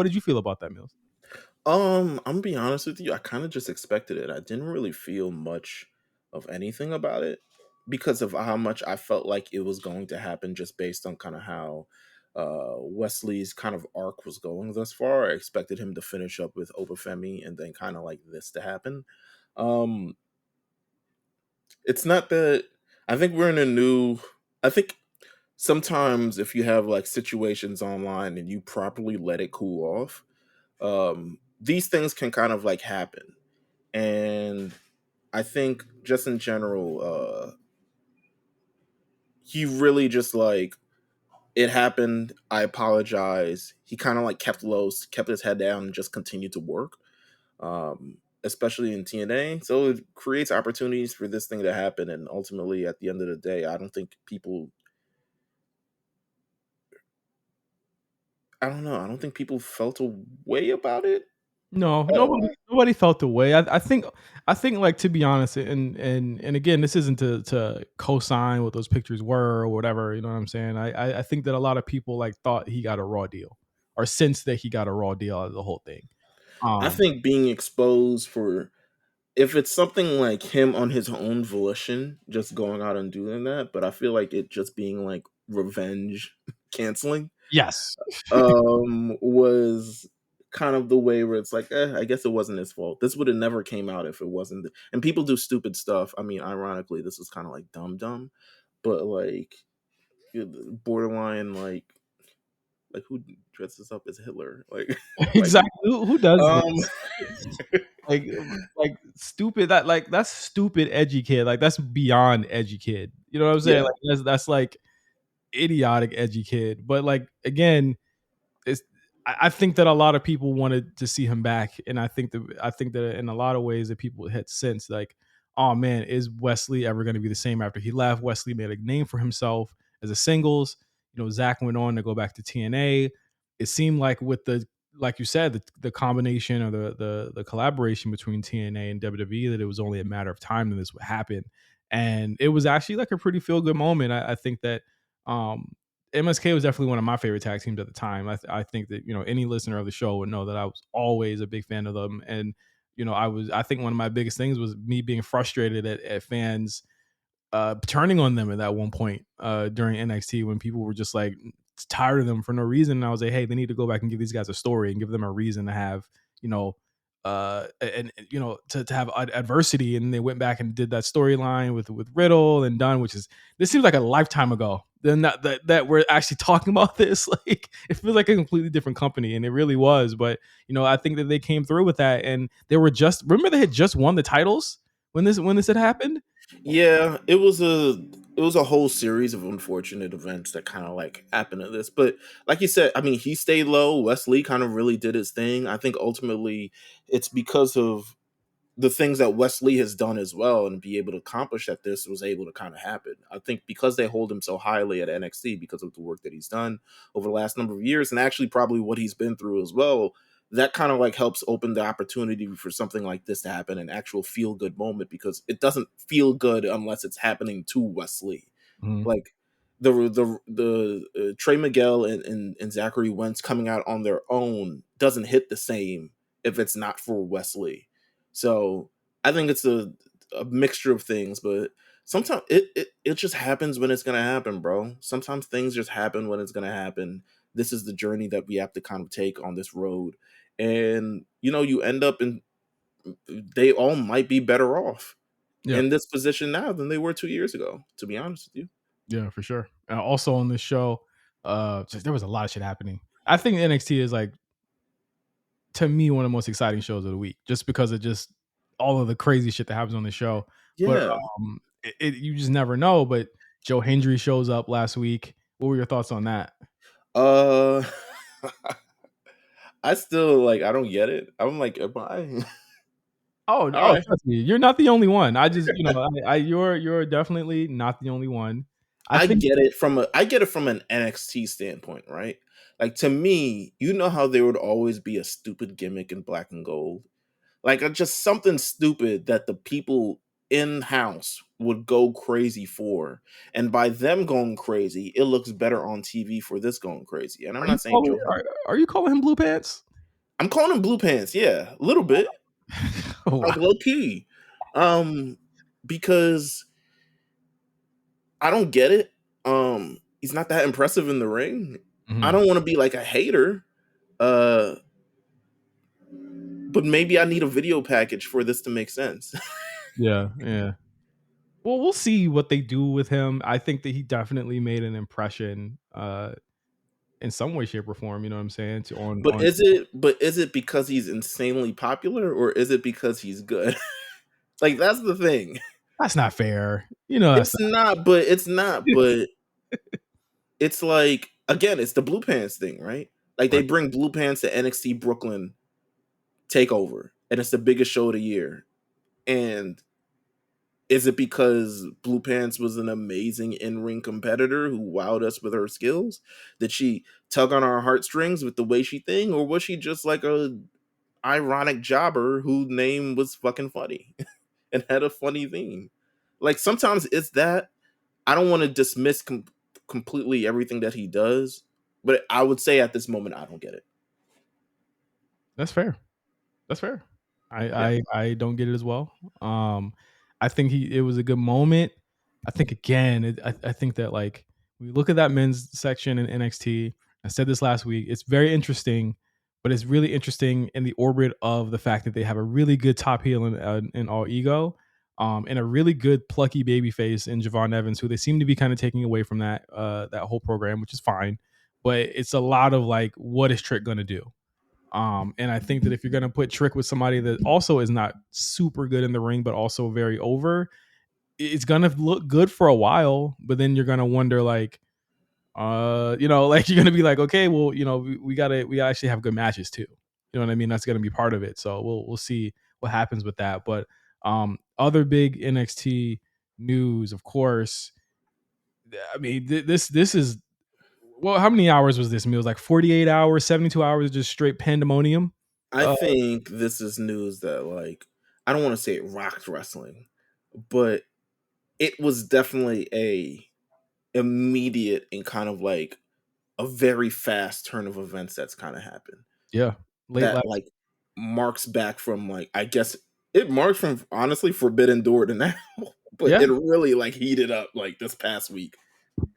did you feel about that, Mills? I'm gonna be honest with you. I kind of just expected it. I didn't really feel much of anything about it because of how much I felt like it was going to happen, just based on kind of how Wesley's kind of arc was going thus far. I expected him to finish up with Obafemi and then kind of like this to happen. Um, it's not that I think we're in a new. I think sometimes if you have like situations online and you properly let it cool off, these things can kind of like happen. And I think just in general, he really just like it happened. I apologize. He kind of like kept low, kept his head down, and just continued to work. Especially in TNA, so it creates opportunities for this thing to happen. And ultimately, at the end of the day, I don't think people. I don't know. I don't think people felt a way about it. No, nobody felt the way. I think like, to be honest, and again, this isn't to co-sign what those pictures were or whatever. You know what I'm saying? I think that a lot of people like thought he got a raw deal, or sensed that he got a raw deal out of the whole thing. I Um, think being exposed for if it's something like him on his own volition, just going out and doing that, but I feel like it just being like revenge canceling yes, was kind of the way where it's like, I guess it wasn't his fault. This would have never came out if it wasn't. And people do stupid stuff. I mean, ironically, this was kind of like dumb, but like borderline like who dresses up as Hitler? Like exactly. Who does um this? Like, stupid. That's stupid, edgy kid. Like, that's beyond edgy kid. You know what I'm saying? yeah. Like, that's like idiotic edgy kid. But like, again, it's I think that a lot of people wanted to see him back, and I think that in a lot of ways that people had sense like, oh man, is Wesley ever going to be the same after he left? Wesley made a name for himself as a singles. Zach went on to go back to TNA. It seemed like with the like you said, the combination or the collaboration between TNA and WWE, that it was only a matter of time that this would happen, and it was actually like a pretty feel good moment. I think that um, MSK was definitely one of my favorite tag teams at the time. I think that any listener of the show would know that I was always a big fan of them, and I think one of my biggest things was me being frustrated at fans turning on them at that one point during NXT, when people were just like tired of them for no reason. And I was like, hey, they need to go back and give these guys a story and give them a reason to have you know and to have adversity. And they went back and did that storyline with Riddle and Dunn, which is this seems like a lifetime ago. Then that we're actually talking about this, like it feels like a completely different company, and it really was. But I think that they came through with that, and they were just remember they had just won the titles when this had happened. Yeah, it was a whole series of unfortunate events that kind of like happened to this. But like you said, I mean, he stayed low. Wesley kind of really did his thing. I think ultimately it's because of the things that Wesley has done as well and be able to accomplish that this was able to kind of happen. I think because they hold him so highly at NXT because of the work that he's done over the last number of years and actually probably what he's been through as well, that kind of like helps open the opportunity for something like this to happen, an actual feel good moment, because it doesn't feel good unless it's happening to Wesley. Mhm. Like the Trey Miguel and Zachary Wentz coming out on their own doesn't hit the same if it's not for Wesley. So I think it's a mixture of things, but sometimes it just happens when it's gonna happen, bro. Sometimes things just happen when it's gonna happen. This is the journey that we have to kind of take on this road. And you end up in they all might be better off Yeah. in this position now than they were 2 years ago, to be honest with you. Yeah, for sure. Also on this show, just there was a lot of shit happening. I think NXT is like, to me, one of the most exciting shows of the week, just because of just all of the crazy shit that happens on the show. But Yeah. you just never know. But Joe Hendry shows up last week. What were your thoughts on that? Uh I still like I don't get it. I'm like, am I? Oh, All oh, right. trust me, you're not the only one. I just, you're definitely not the only one. I think. I get it from an NXT standpoint, right? Like to me, how there would always be a stupid gimmick in black and gold. Like just something stupid that the people in house would go crazy for. And by them going crazy, it looks better on TV for this going crazy. And I'm not saying Joe. Are you calling him blue pants? I'm calling him blue pants, yeah, a little bit. Oh, wow. Like low key. Because I don't get it. He's not that impressive in the ring. I don't want to be like a hater. But maybe I need a video package for this to make sense. Yeah. Well, we'll see what they do with him. I think that he definitely made an impression in some way, shape, or form. You know what I'm saying? But is it because he's insanely popular, or is it because he's good? Like that's the thing. That's not fair. You know, It's not. But it's like, again, it's the blue pants thing, right? Like they bring blue pants to NXT Brooklyn Takeover, and it's the biggest show of the year. And is it because Blue Pants was an amazing in-ring competitor who wowed us with her skills? Did she tug on our heartstrings with the way she thing, or was she just like a ironic jobber whose name was fucking funny and had a funny theme? Like sometimes it's that. I don't want to dismiss completely everything that he does, but I would say at this moment I don't get it. That's fair. I don't get it as well. I think it was a good moment. I think again, I think that like we look at that men's section in NXT. I said this last week. It's very interesting, but it's really interesting in the orbit of the fact that they have a really good top heel in All Ego, and a really good plucky baby face in Javon Evans, who they seem to be kind of taking away from that whole program, which is fine. But it's a lot of like, what is Trick going to do? And I think that if you're going to put Trick with somebody that also is not super good in the ring, but also very over, it's going to look good for a while, but then you're going to wonder like, like you're going to be like, okay, well, we actually have good matches too. You know what I mean? That's going to be part of it. So we'll see what happens with that. But other big NXT news, of course, I mean, this is, well, how many hours was this? I mean, it was like 48 hours, 72 hours, just straight pandemonium. I think this is news that, like, I don't want to say it rocked wrestling, but it was definitely a immediate and kind of like a very fast turn of events that's kind of happened. Yeah. That like marks back from, like, I guess it marks from honestly Forbidden Door to now, but it really like heated up like this past week.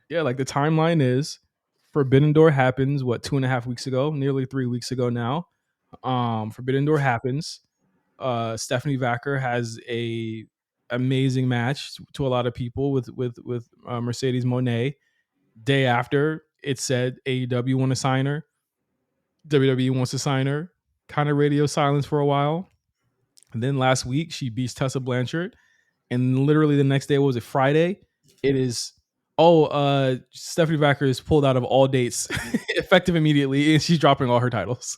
Yeah, like the timeline is Forbidden Door happens, what, 2.5 weeks ago, nearly 3 weeks ago now. Forbidden Door happens. Stephanie Vacker has a amazing match to a lot of people with Mercedes Moné. Day after, it said AEW want to sign her, WWE wants to sign her. Kind of radio silence for a while, and then last week she beats Tessa Blanchard, and literally the next day, what was it, Friday? It is, Stephanie Vacker is pulled out of all dates effective immediately, and she's dropping all her titles.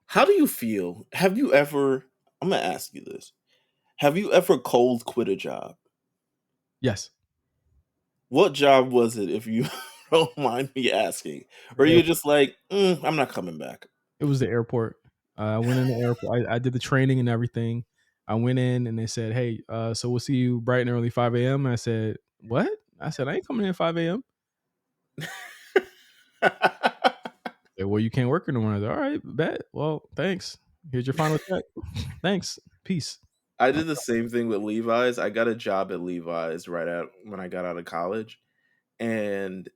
How do you feel? Have you ever, I'm going to ask you this. Have you ever cold quit a job? Yes. What job was it, if you don't mind me asking? Or you're just like, I'm not coming back? It was the airport. I went in the airport. I did the training and everything. I went in and they said, hey, so we'll see you bright and early 5 a.m. And I said, what? I said, I ain't coming in at 5 a.m. Well, you can't work in the morning. All right, bet. Well, thanks. Here's your final check. Thanks. Peace. I did the same thing with Levi's. I got a job at Levi's when I got out of college. And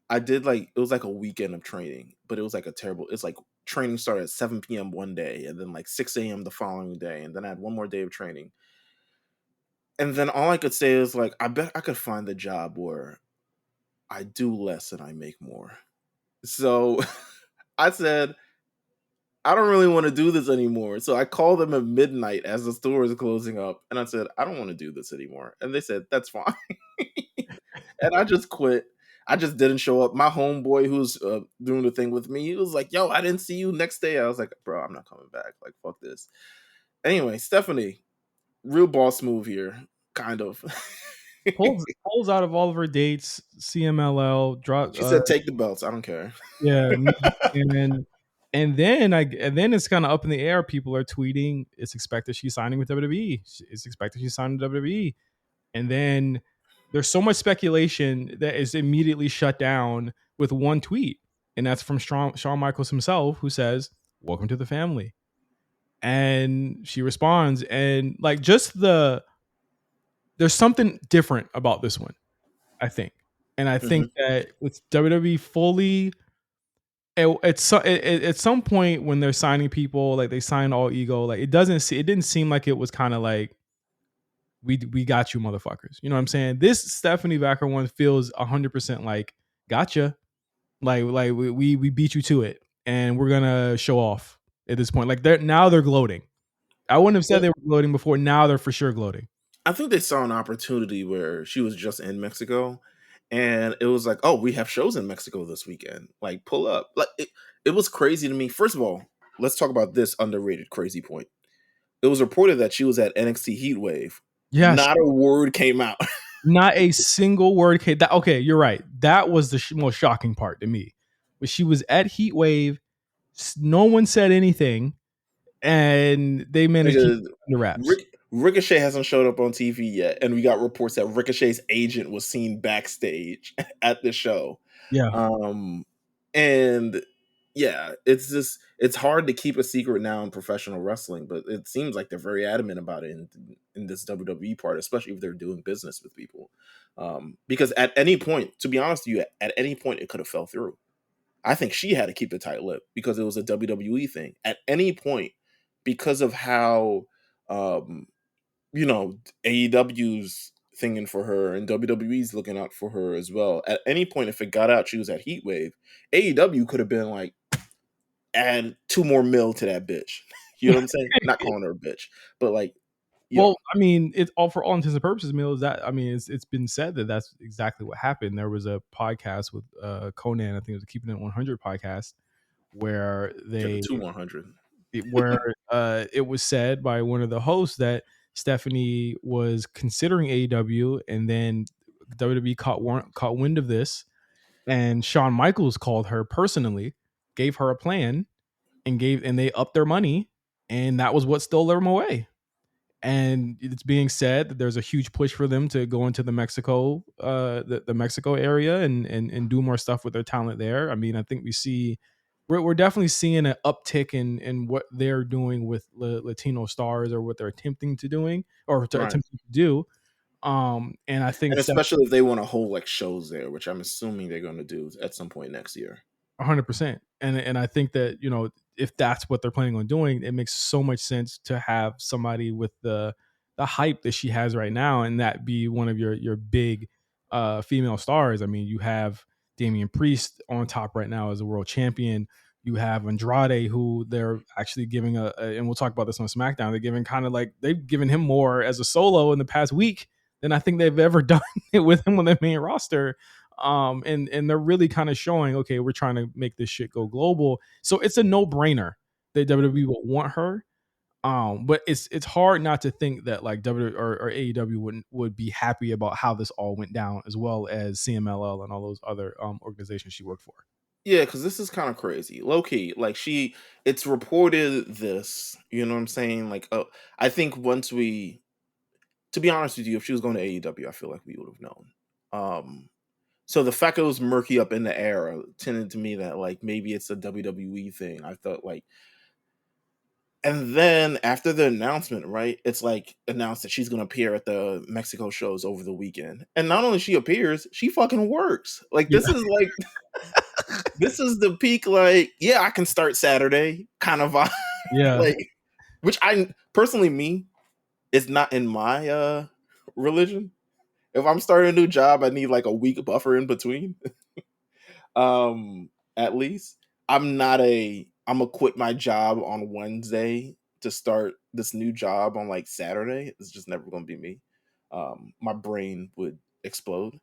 I did it was like a weekend of training, but it was like it's like training started at 7 p.m. one day and then like 6 a.m. the following day. And then I had one more day of training. And then all I could say is like, I bet I could find the job where I do less and I make more. So I said, I don't really want to do this anymore. So I called them at midnight as the store was closing up. And I said, I don't want to do this anymore. And they said, that's fine. And I just quit. I just didn't show up. My homeboy who's doing the thing with me, he was like, yo, I didn't see you next day. I was like, bro, I'm not coming back. Like, fuck this. Anyway, Stephanie, real boss move here, kind of. pulls out of all of her dates, CMLL, drop. She said, take the belts. I don't care. Yeah. And then And then it's kind of up in the air. People are tweeting, it's expected she's signing with WWE. It's expected she's signing with WWE. And then there's so much speculation that is immediately shut down with one tweet. And that's from Shawn Michaels himself, who says, "Welcome to the family." And she responds, and like there's something different about this one, I think. And I think that with WWE fully at some point when they're signing people, like they signed All Ego, like it didn't seem like it was kind of like we got you motherfuckers. You know what I'm saying? This Stephanie Vacker one feels 100% like gotcha. Like we beat you to it, and we're gonna show off at this point. Like they're gloating. I wouldn't have said they were gloating before. Now they're for sure gloating. I think they saw an opportunity where she was just in Mexico, and it was like, oh, we have shows in Mexico this weekend. Like, pull up. Like, it was crazy to me. First of all, let's talk about this underrated crazy point. It was reported that she was at NXT Heatwave. Yeah, not a word came out. Not a single word came. Okay, you're right. That was the most shocking part to me. But she was at Heatwave. No one said anything, and they managed to keep it under wraps. Ricochet hasn't showed up on TV yet, and we got reports that Ricochet's agent was seen backstage at the show. Yeah. And yeah, it's hard to keep a secret now in professional wrestling, but it seems like they're very adamant about it in this WWE part, especially if they're doing business with people. Because at any point, to be honest with you, at any point it could have fell through. I think she had to keep the tight lip because it was a WWE thing. At any point, because of how AEW's thinking for her and WWE's looking out for her as well. At any point, if it got out she was at Heatwave, AEW could have been like, add 2 more mil to that bitch. You know what I'm saying? Not calling her a bitch, but like, well, I mean, it's all for all intents and purposes. Mills. That I mean, it's been said that that's exactly what happened. There was a podcast with Conan. I think it was a Keeping It 100 podcast where they 100 where it was said by one of the hosts that Stephanie was considering AEW, and then WWE caught wind of this, and Shawn Michaels called her personally, gave her a plan, and they upped their money, and that was what stole them away. And it's being said that there's a huge push for them to go into the Mexico, the Mexico area, and do more stuff with their talent there. I mean, I think we're definitely seeing an uptick in what they're doing with Latino stars, or what they're attempting to do. And I think, and especially if they want to hold like shows there, which I'm assuming they're going to do at some point next year. 100%. And I think that, if that's what they're planning on doing, it makes so much sense to have somebody with the hype that she has right now, and that be one of your big female stars. I mean, you have Damian Priest on top right now as a world champion. You have Andrade, who they're actually giving and we'll talk about this on SmackDown, they've given him more as a solo in the past week than I think they've ever done it with him on the main roster. And they're really kind of showing, okay, we're trying to make this shit go global. So it's a no-brainer that WWE will want her. But it's hard not to think that like WWE or AEW would be happy about how this all went down, as well as CMLL and all those other organizations she worked for. Yeah, because this is kind of crazy. Low key, like it's reported this, you know what I'm saying? Like, I think to be honest with you, if she was going to AEW, I feel like we would have known. So the fact it was murky up in the air tended to me that like maybe it's a WWE thing. I thought like, and then after the announcement, right? It's like announced that she's going to appear at the Mexico shows over the weekend, and not only she appears, she fucking works. Like this is like, this is the peak. Like, yeah, I can start Saturday kind of vibe. Yeah, like, which I personally is not in my religion. If I'm starting a new job, I need like a week buffer in between. At least I'm gonna quit my job on Wednesday to start this new job on like Saturday. It's just never gonna be me. My brain would explode.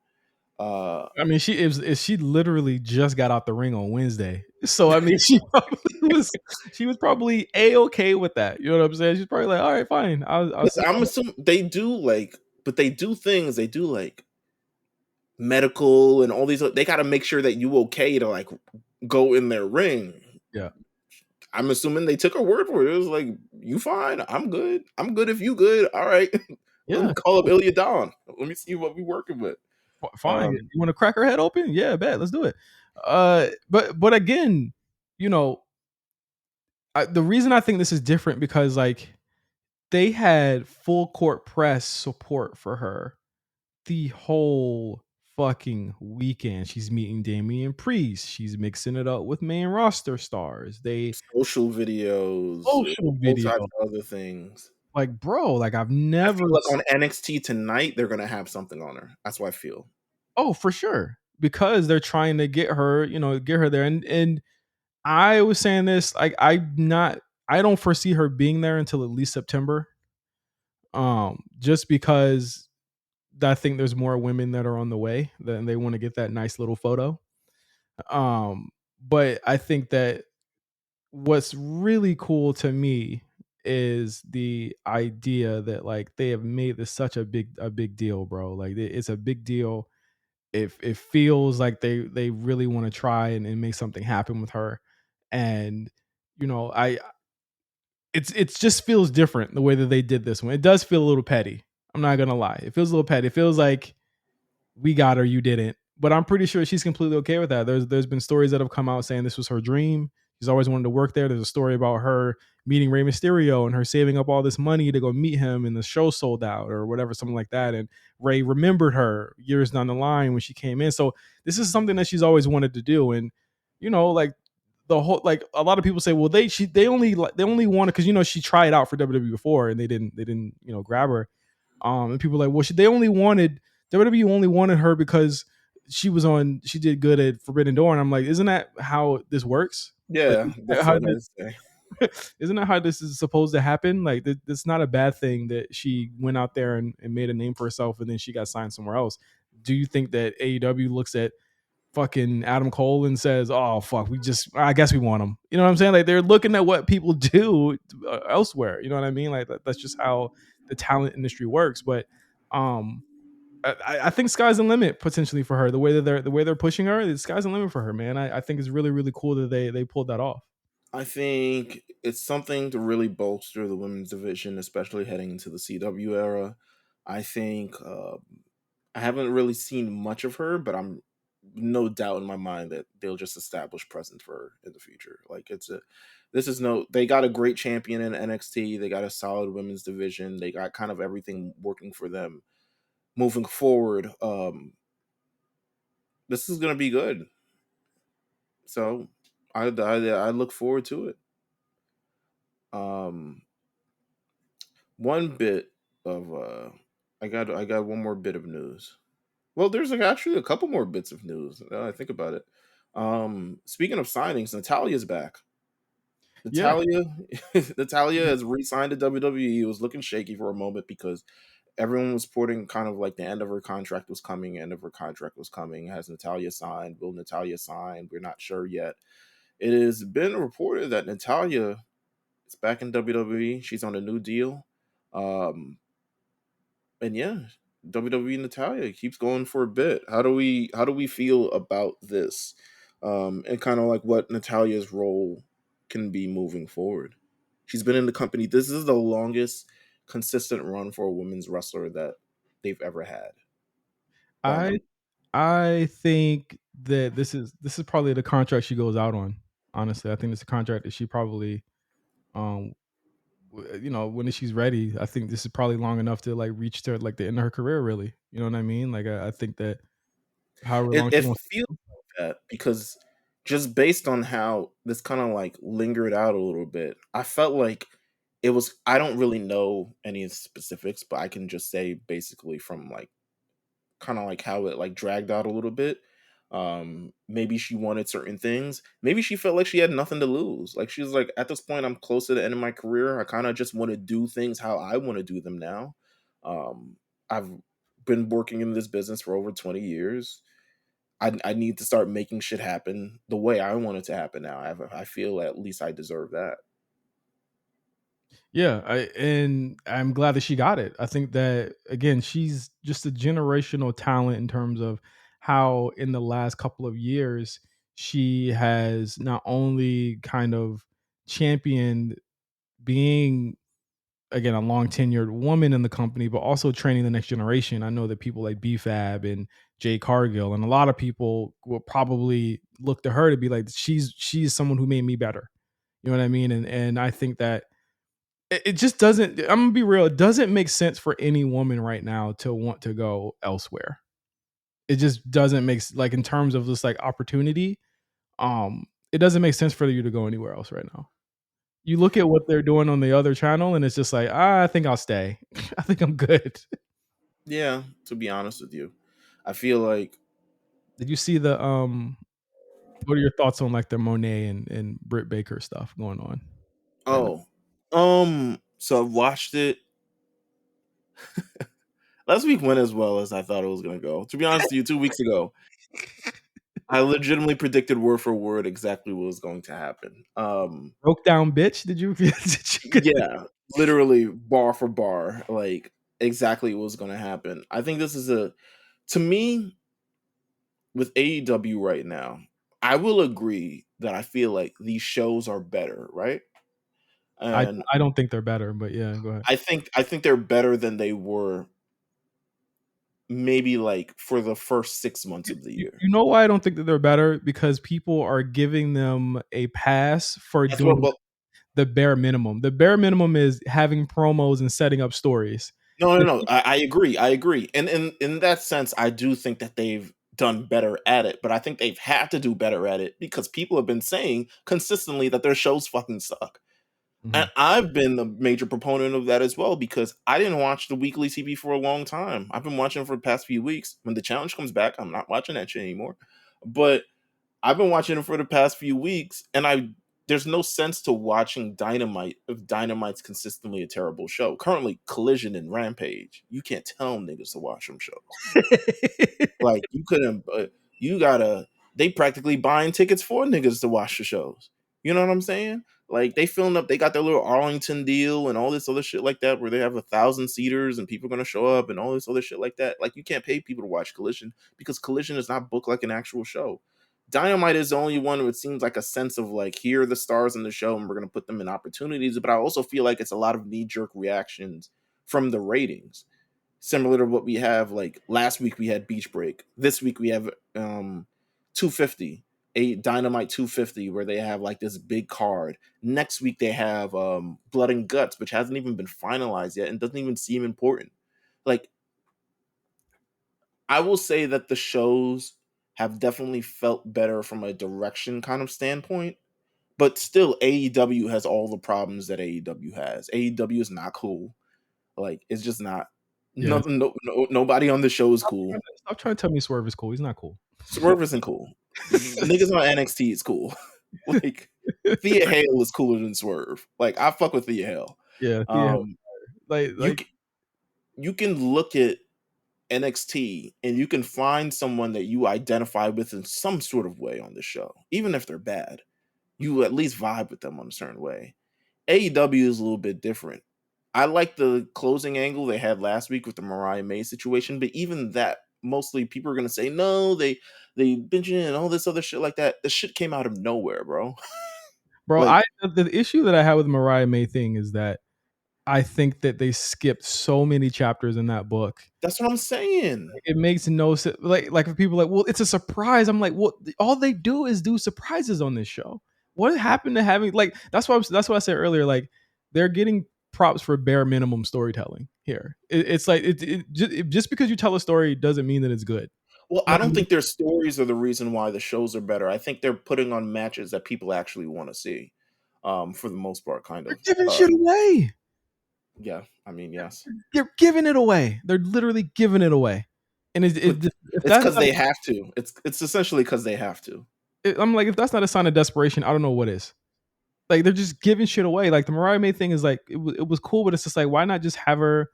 I mean, she literally just got out the ring on Wednesday, so I mean, she was probably A-okay with that. You know what I'm saying? She's probably like, all right, fine. I'm assuming they do like, but they do things. They do like medical and all these. They got to make sure that you okay to like go in their ring. Yeah. I'm assuming they took her word for it. It was like, you fine, I'm good. I'm good if you good. All right. Let me Yeah, call up cool. Ilya Dawn. Let me see what we working with. Fine. Um, You want to crack her head open? Yeah, bet. Let's do it. But again, you know, the reason I think this is different because like they had full court press support for her the whole fucking weekend. She's meeting Damian Priest. She's mixing it up with main roster stars. They social videos, social all video. types of other things. Like, bro, like I've I never. feel like on NXT tonight, they're gonna have something on her. That's what I feel. Oh, for sure. Because they're trying to get her, get her there. And I was saying this, like I don't foresee her being there until at least September. Just because I think there's more women that are on the way and they want to get that nice little photo. But I think that what's really cool to me is the idea that like they have made this such a big deal, bro. Like it's a big deal. If it feels like they really want to try and make something happen with her. And I it's just feels different the way that they did this one. It does feel a little petty. I'm not gonna lie. It feels a little petty. It feels like we got her, you didn't. But I'm pretty sure she's completely okay with that. There's been stories that have come out saying this was her dream. She's always wanted to work there. There's a story about her meeting Rey Mysterio and her saving up all this money to go meet him, and the show sold out or whatever, something like that. And Ray remembered her years down the line when she came in. So this is something that she's always wanted to do. And like the whole like a lot of people say, well, they only wanted because she tried out for WWE before and they didn't grab her. And people are like, well, WWE only wanted her because she did good at Forbidden Door, and I'm like, isn't that how this works? Like, Yeah, isn't that that's how what I say. isn't that how this is supposed to happen? Like, it's not a bad thing that she went out there and made a name for herself, and then she got signed somewhere else. Do you think that AEW looks at fucking Adam Cole and says, "Oh fuck, I guess we want him." You know what I'm saying? Like they're looking at what people do elsewhere. You know what I mean? Like that's just how the talent industry works. But um, I think sky's the limit potentially for her. The way they're pushing her, the sky's the limit for her, man. I think it's really really cool that they pulled that off. I think it's something to really bolster the women's division, especially heading into the CW era. I think I haven't really seen much of her, but I'm no doubt in my mind that they'll just establish presence for her in the future. Like they got a great champion in NXT. They got a solid women's division. They got kind of everything working for them moving forward. This is gonna be good. So I look forward to it. Um, one bit of I got one more bit of news. Well, there's like actually a couple more bits of news. Now that I think about it. Speaking of signings, Natalia's back. Yeah, Natalia, Natalia has re-signed to WWE. It was looking shaky for a moment because everyone was reporting kind of like the end of her contract was coming. End of her contract was coming. Has Natalia signed? Will Natalia sign? We're not sure yet. It has been reported that Natalia is back in WWE. She's on a new deal. Um, and yeah, WWE Natalia keeps going for a bit. How do we feel about this? And kind of like what Natalia's role can be moving forward. She's been in the company. This is the longest consistent run for a women's wrestler that they've ever had. By I now. I think that this is probably the contract she goes out on. Honestly, I think it's a contract that she probably um when she's ready. I think this is probably long enough to like reach to like the end of her career. Really, you know what I mean? Like I think that however It long it she wants. feels like that because just based on how this kind of like lingered out a little bit, I felt like it was. I don't really know any specifics, but I can just say basically from like kind of like how it like dragged out a little bit. Maybe she wanted certain things. Maybe she felt like she had nothing to lose. Like she was like, at this point, I'm close to the end of my career. I kind of just want to do things how I want to do them now. I've been working in this business for over 20 years. I need to start making shit happen the way I want it to happen now. I feel at least I deserve that. Yeah, and I'm glad that she got it. I think that again, she's just a generational talent in terms of how in the last couple of years she has not only kind of championed being, again, a long tenured woman in the company, but also training the next generation. I know that people like BFAB and Jay Cargill and a lot of people will probably look to her to be like, she's someone who made me better. You know what I mean? And I think that it just doesn't, I'm gonna be real, it doesn't make sense for any woman right now to want to go elsewhere. It just doesn't make like in terms of just like opportunity, it doesn't make sense for you to go anywhere else right now. You look at what they're doing on the other channel and it's just like, I think I'll stay. I think I'm good. Yeah, to be honest with you, I feel like Did you see the what are your thoughts on like the Monet and Britt Baker stuff going on right now? oh, so I've watched it. Last week went as well as I thought it was gonna go. To be honest with you, 2 weeks ago, I legitimately predicted word for word exactly what was going to happen. Broke down bitch. Did you Yeah, literally bar for bar, like exactly what was going to happen. I think this is to me, with AEW right now, I will agree that I feel like these shows are better, right? I And I don't think they're better, but yeah, go ahead. I think they're better than they were maybe like for the first 6 months of the year. You know why I don't think that they're better? Because people are giving them a pass for That's what doing well, the bare minimum. The bare minimum is having promos and setting up stories. no, no, The no. I agree. I agree. And in that sense, I do think that they've done better at it, but I think they've had to do better at it because people have been saying consistently that their shows fucking suck. And Mhm. I've been the major proponent of that as well because I didn't watch the weekly TV for a long time. I've been watching it for the past few weeks. When the challenge comes back, I'm not watching that shit anymore. But I've been watching it for the past few weeks, and I there's no sense to watching Dynamite if Dynamite's consistently a terrible show. Currently, Collision and Rampage, you can't tell niggas to watch them shows. Like you couldn't, you gotta. They practically buying tickets for niggas to watch the shows. You know what I'm saying? Like they filling up, they got their little Arlington deal and all this other shit like that, where they have 1,000 seaters and people are gonna show up and all this other shit like that. Like you can't pay people to watch Collision because Collision is not booked like an actual show. Dynamite is the only one where it seems like a sense of like here are the stars in the show and we're gonna put them in opportunities. But I also feel like it's a lot of knee jerk reactions from the ratings, similar to what we have. Like last week we had Beach Break. This week we have 250, a Dynamite 250, where they have like this big card. Next week they have Blood and Guts, which hasn't even been finalized yet and doesn't even seem important. Like I will say that the shows have definitely felt better from a direction kind of standpoint, but still AEW has all the problems that AEW has. AEW is not cool. Like it's just not. Yeah. Nothing. Nobody on the show is cool. Stop trying to tell me Swerve is cool. He's not cool. Swerve isn't cool. Niggas on NXT is cool. Like Thea Hale is cooler than Swerve. Like I fuck with Thea Hale. Yeah, yeah. Um, you Like can, you can look at NXT and you can find someone that you identify with in some sort of way on the show, even if they're bad. You at least vibe with them on a certain way. AEW is a little bit different. I like the closing angle they had last week with the Mariah May situation, but even that, mostly people are gonna say no, they binging and all this other shit like that. The shit came out of nowhere, bro. bro, Like the issue that I have with the Mariah May thing is that I think that they skipped so many chapters in that book. that's what I'm saying. It makes no sense. Like if people are like, well, it's a surprise. I'm like, well, all they do is do surprises on this show. What happened to having like that's what I said earlier. Like they're getting props for bare minimum storytelling here. It's like just because you tell a story doesn't mean that it's good. Well, You know I what I don't mean? think their stories are the reason why the shows are better. I think they're putting on matches that people actually want to see. For the most part, kind They're of. giving shit away. Yeah, I mean, yes. They're giving it away. They're literally giving it away. And But if it's that's because not, they have to. It's essentially because they have to. I'm like, if that's not a sign of desperation, I don't know what is. Like they're just giving shit away. Like the Mariah May thing is like it was cool, but it's just like why not just have her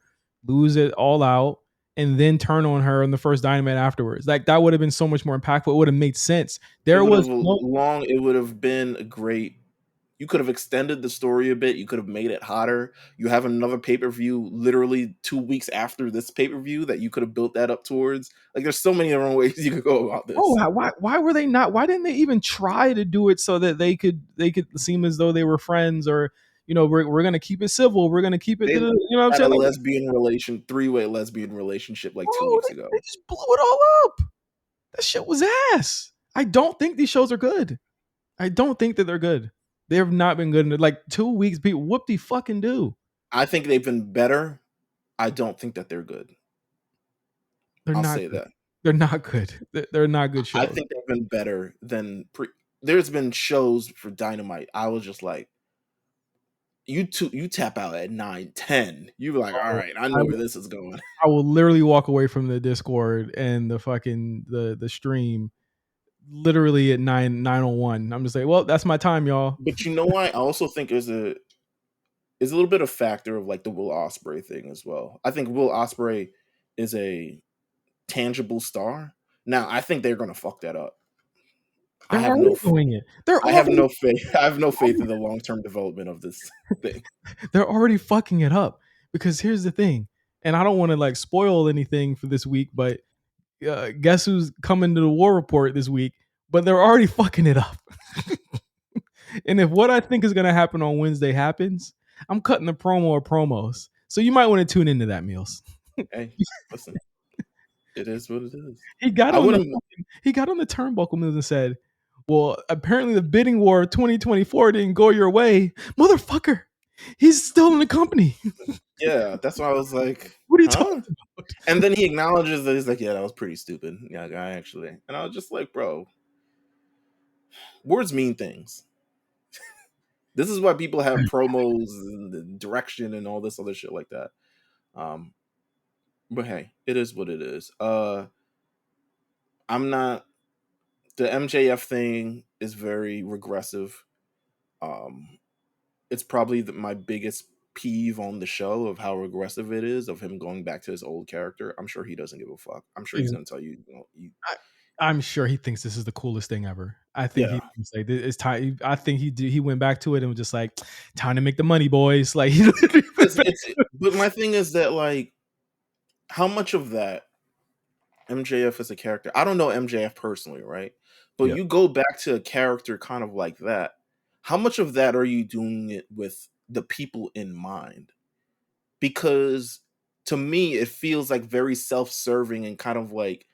lose it all out and then turn on her in the first Dynamite afterwards? Like that would have been so much more impactful. It would have made sense. It There would was have no long. It would have been a great You could have extended the story a bit. You could have made it hotter. You have another pay per view literally 2 weeks after this pay per view that you could have built that up towards. Like, there's so many different ways you could go about Oh, this. why were they not? Why didn't they even try to do it so that they could seem as though they were friends, or we're gonna keep it civil, we're gonna keep it, They you know what I'm had a saying? Like, lesbian relation, 3-way lesbian relationship like 2 weeks they ago. just blew it all up. That shit was ass. I don't think these shows are good. I don't think that they're good. They have not been good in like 2 weeks. People, whoop de fucking do. I think they've been better. I don't think that they're good. They're I'll not say good. that. They're not good. They're not good I shows. think they've been better than there's been shows for Dynamite. I was just like, you tap out at 9-10. You were like, all Oh, right, I I know where this is going. I will literally walk away from the Discord and the fucking the stream literally at 9:01. I'm just like, well, that's my time, y'all. But you know what? I also think is a little bit of factor of like the Will Ospreay thing as well. I think Will Ospreay is a tangible star. Now, I think they're gonna fuck that up. I They're have already no doing it. They're I have already no faith. I have no faith in the long term development of this thing. they're already fucking it up. Because here's the thing, and I don't want to like spoil anything for this week, but guess who's coming to the war report this week? But they're already fucking it up. And if what I think is going to happen on Wednesday happens, I'm cutting the promo or promos. So you might want to tune into that, Meals. Hey, listen, it is what it is. He got I on the wouldn't. he got on the turnbuckle Mills and said, "Well, apparently the bidding war of 2024 didn't go your way, motherfucker. He's still in the company. Yeah, that's why I was like, What are you huh? talking about?" And then he acknowledges that he's like, yeah, that was pretty stupid. Yeah, I actually. And I was just like, bro, words mean things. This is why people have promos and the direction and all this other shit like that. Um, but hey, it is what it is. I'm not the MJF thing is very regressive. Um, it's probably my biggest peeve on the show of how regressive it is of him going back to his old character. I'm sure he doesn't give a fuck. I'm sure he's Ex- gonna tell you, I'm sure he thinks this is the coolest thing ever. I think he yeah. thinks like it's time. I think he went back to it and was just like, time to make the money, boys. Like, But my thing is that like, how much of that MJF as a character? I don't know MJF personally, right? But yeah. you go back to a character kind of like that. How much of that are you doing it with the people in mind? Because to me it feels like very self-serving and kind of like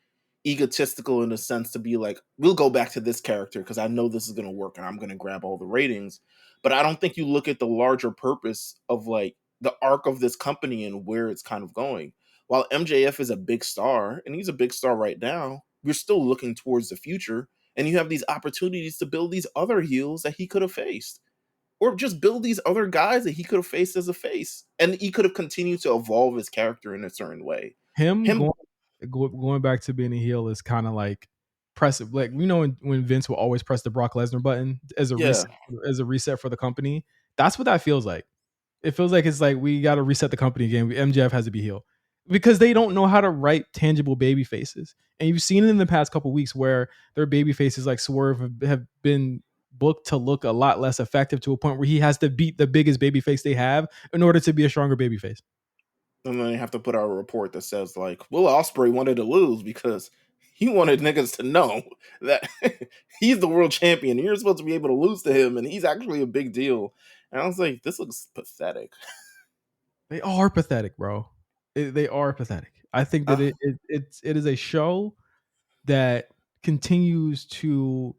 egotistical in a sense to be like, we'll go back to this character because I know this is going to work and I'm going to grab all the ratings. But I don't think you look at the larger purpose of like the arc of this company and where it's kind of going. While MJF is a big star and he's a big star right now, we're still looking towards the future, and you have these opportunities to build these other heels that he could have faced, or just build these other guys that he could have faced as a face, and he could have continued to evolve his character in a certain way. Him Him, going back to being a heel is kind of like press like when Vince will always press the Brock Lesnar button yeah, as a reset for the company. That's what that feels like. It feels like it's like we got to reset the company again. MJF has to be heel because they don't know how to write tangible baby faces, and you've seen it in the past couple weeks where their baby faces like Swerve have been booked to look a lot less effective to a point where he has to beat the biggest baby face they have in order to be a stronger baby face. and then they have to put out a report that says like Will Ospreay wanted to lose because he wanted niggas to know that he's the world champion and you're supposed to be able to lose to him, and he's actually a big deal. And I was like, this looks pathetic. They are pathetic, bro. They are pathetic. I think that Uh, it is a show that continues to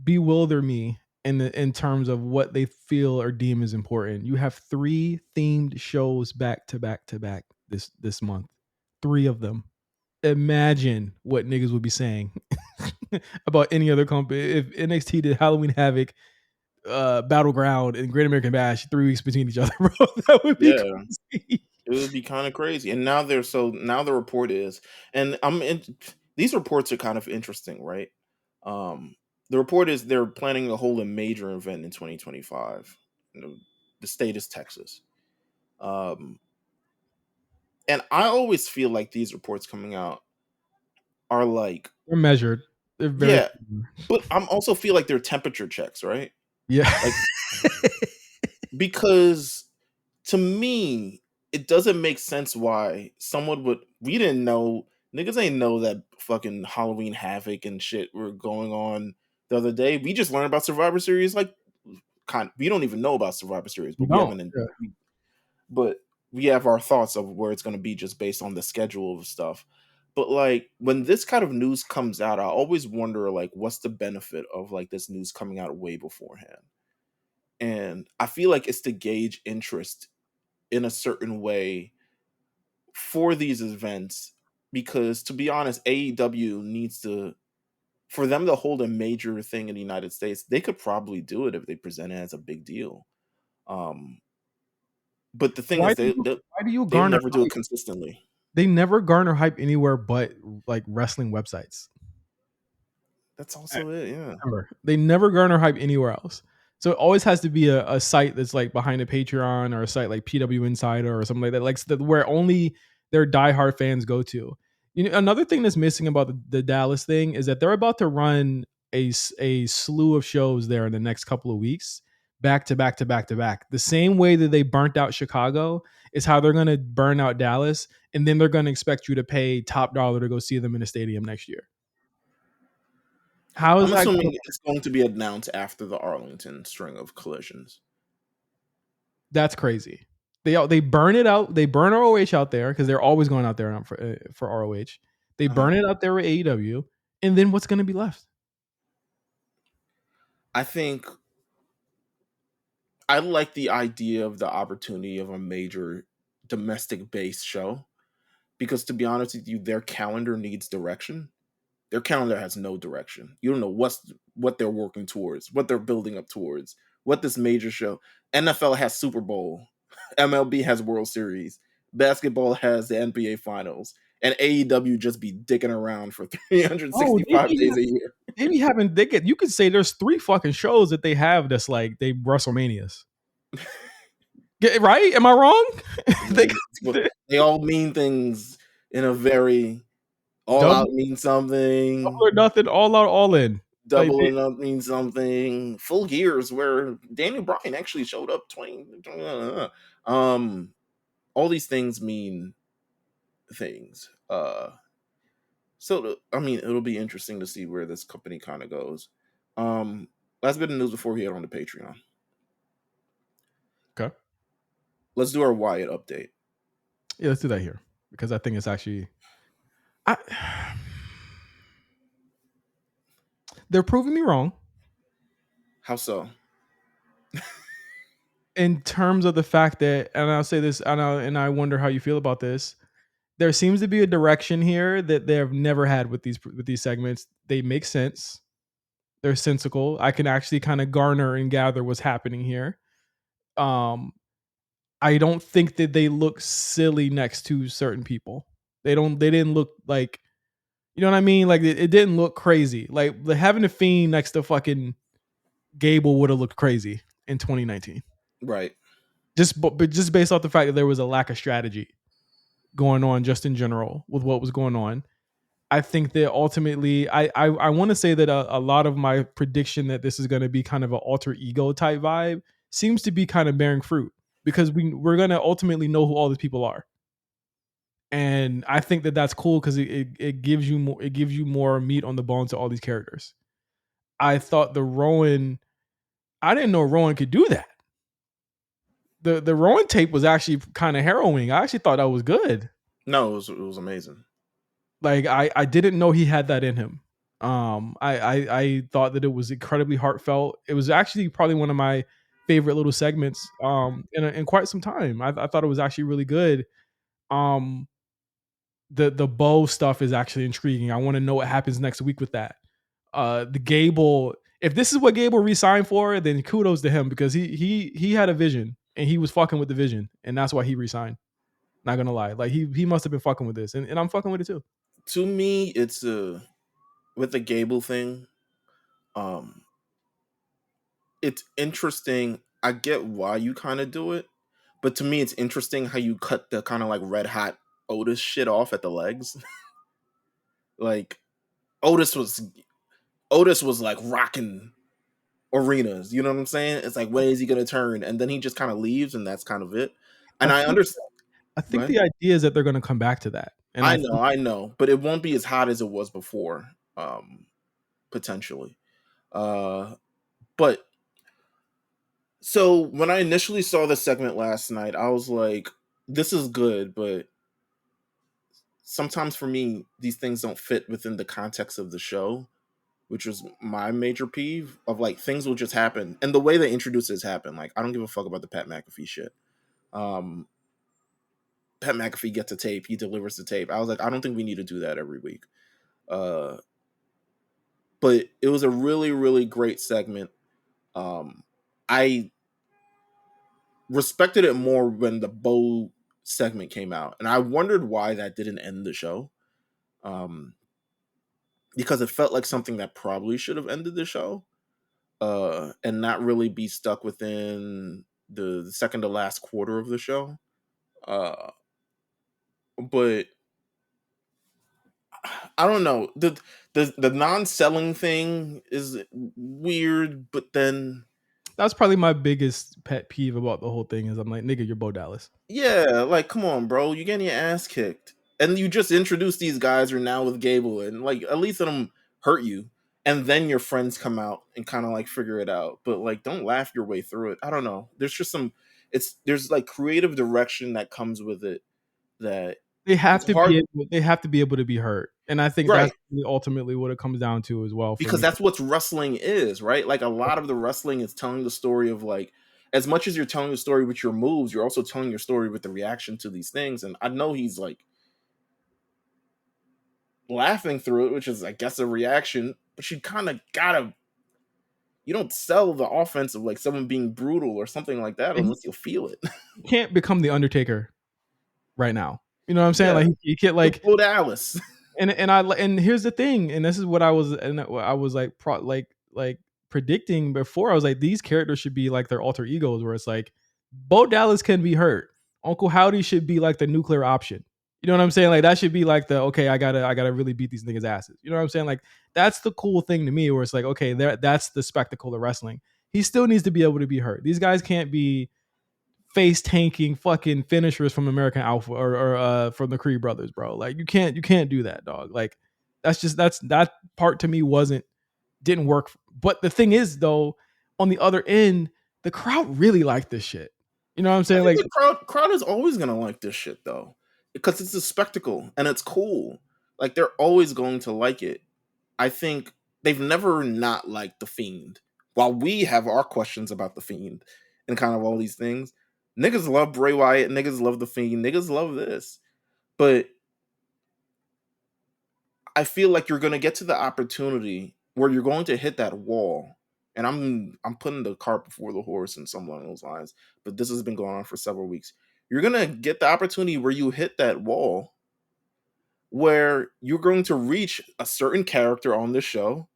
bewilder me in terms of what they feel or deem is important. You have 3 themed shows back to back to back this month. 3 of them. Imagine what niggas would be saying about any other company if NXT did Halloween Havoc, Battleground, and Great American Bash 3 weeks between each other, bro. That would be yeah, crazy. it would be kind of crazy. And now now the report is, and these reports are kind of interesting, right? Um, the report is they're planning to hold a major event in 2025. The state is Texas. Um, and I always feel like these reports coming out are like, They're measured. They're very yeah, but I'm also feel like they're temperature checks, right? yeah. Like Because to me, it doesn't make sense why someone would. We didn't know, niggas ain't know that fucking Halloween Havoc and shit were going on the other day. We just learned about Survivor Series like we don't even know about Survivor Series, You but we don't. haven't. Yeah. But we have our thoughts of where it's going to be just based on the schedule of stuff. But like when this kind of news comes out, I always wonder like what's the benefit of like this news coming out way beforehand. And I feel like it's to gauge interest in a certain way for these events because to be honest, AEW needs to for them to hold a major thing in the United States, they could probably do it if they present it as a big deal. Um, but the thing Why is, do you why do you they'll garner never do it hype? consistently. They never garner hype anywhere but like wrestling websites. That's also it, yeah. Ever. They never garner hype anywhere else. So it always has to be a site that's like behind a Patreon or a site like PW Insider or something like that, where only their diehard fans go to. You know, another thing that's missing about the Dallas thing is that they're about to run a slew of shows there in the next couple of weeks, back to back to back to back. The same way that they burnt out Chicago is how they're going to burn out Dallas, and then they're going to expect you to pay top dollar to go see them in a stadium next year. How is I'm that going to assuming it's going to be announced after the Arlington string of collisions. That's crazy. They burn it out. They burn ROH out there because they're always going out there for ROH. They burn it out there with AEW, and then what's going to be left? I think I like the idea of the opportunity of a major domestic based show because to be honest with you, their calendar needs direction. Their calendar has no direction. You don't know what they're working towards, what they're building up towards, what this major show. NFL has Super Bowl, MLB has World Series, basketball has the NBA Finals, and AEW just be dicking around for Oh, 365 days a year. they be having you could say there's 3 fucking shows that they have that's like they WrestleManias. Right? Am I wrong? They all mean things in a very all Double, out means something. double or nothing, all out, all in. Like Double and up means something. Full Gears, where Daniel Bryan actually showed up 20. All these things mean things. I mean, it'll be interesting to see where this company kind of goes. Last bit of news before we head on to Patreon. Okay. Let's do our Wyatt update. Yeah, let's do that here because I think it's actually. They're proving me wrong. How so? In terms of the fact that, and I'll say this, and I wonder how you feel about this. There seems to be a direction here that they've never had with these segments. They make sense. They're sensical. I can actually kind of garner and gather what's happening here. I don't think that they look silly next to certain people. They didn't look like, you know what I mean? Like it didn't look crazy. Like having a Fiend next to fucking Gable would have looked crazy in 2019. Right. But just based off the fact that there was a lack of strategy going on just in general with what was going on. I think that ultimately, I want to say that a lot of my prediction that this is going to be kind of an alter ego type vibe seems to be kind of bearing fruit because we're going to ultimately know who all these people are. And I think that that's cool because it gives you more meat on the bone to all these characters. I thought I didn't know Rowan could do that. The Rowan tape was actually kind of harrowing. I actually thought that was good. No, it was amazing. Like I didn't know he had that in him. I thought that it was incredibly heartfelt. It was actually probably one of my favorite little segments in quite some time. I thought it was actually really good. The Bo stuff is actually intriguing. I want to know what happens next week with that. The Gable, if this is what Gable resigned for, then kudos to him because he had a vision and he was fucking with the vision, and that's why he resigned. Not gonna lie, like he must have been fucking with this, and I'm fucking with it too. To me, it's with the Gable thing. It's interesting. I get why you kind of do it, but to me, it's interesting how you cut the kind of like red hot Otis shit off at the legs. Like Otis was like rocking arenas. You know what I'm saying? It's like, when is he gonna turn? And then he just kind of leaves, and that's kind of it. I And I think understand. I think the idea is that they're going to come back to that, and I think I know, but it won't be as hot as it was before, potentially. Uh, but so when I initially saw the segment last night, I was like, "This is good," but sometimes for me, these things don't fit within the context of the show, which was my major peeve of, like, things will just happen, and the way they introduce this happen. Like, I don't give a fuck about the Pat McAfee shit. Um, Pat McAfee gets a tape, he delivers the tape. I was like, I don't think we need to do that every week. Uh, but it was a really, really great segment. I respected it more when the Bo segment came out, and I wondered why that didn't end the show. Um, because it felt like something that probably should have ended the show, and not really be stuck within the second to last quarter of the show. Uh, but I don't know, the non-selling thing is weird, but then that's probably my biggest pet peeve about the whole thing is I'm like, nigga, you're Bo Dallas. yeah, like, come on, bro, you getting your ass kicked, and you just introduced these guys who are now with Gable, and, like, at least let them hurt you, and then your friends come out and kind of, like, figure it out. But, like, don't laugh your way through it. I don't know. There's just some. There's, like, creative direction that comes with it that They have it's to hard. be able, they have to be able to be hurt, and I think that's Right. ultimately what it comes down to as well for Because me. that's what wrestling is, right? Like, a lot of the wrestling is telling the story of, like, as much as you're telling the story with your moves, you're also telling your story with the reaction to these things. And I know he's, like, laughing through it, which is, I guess, a reaction, but you kind of gotta. You don't sell the offense of, like, someone being brutal or something like that And unless you feel it. he can't become the Undertaker right now. You know what I'm saying? Yeah, Like he can't with like Bo Dallas. and here's the thing, and this is what I was like like predicting before. I was like, these characters should be like their alter egos, where it's like Bo Dallas can be hurt. Uncle Howdy should be like the nuclear option. You know what I'm saying? Like that should be like the okay, I gotta really beat these niggas' asses. You know what I'm saying? Like that's the cool thing to me, where it's like, okay, that's the spectacle of wrestling. He still needs to be able to be hurt. These guys can't be face tanking fucking finishers from American Alpha or from the Creed brothers, bro. Like you can't do that, dog. Like that's that part to me didn't work. But the thing is though, on the other end, the crowd really liked this shit. You know what I'm I saying? think Like the crowd is always gonna like this shit, though, because it's a spectacle and it's cool. Like, they're always going to like it. I think they've never not liked the Fiend. While we have our questions about the Fiend and kind of all these things, niggas love Bray Wyatt, niggas love the Fiend, niggas love this. But I feel like you're gonna get to the opportunity where you're going to hit that wall. And I'm putting the cart before the horse in some along those lines, but this has been going on for several weeks. You're gonna get the opportunity where you hit that wall where you're going to reach a certain character on the show,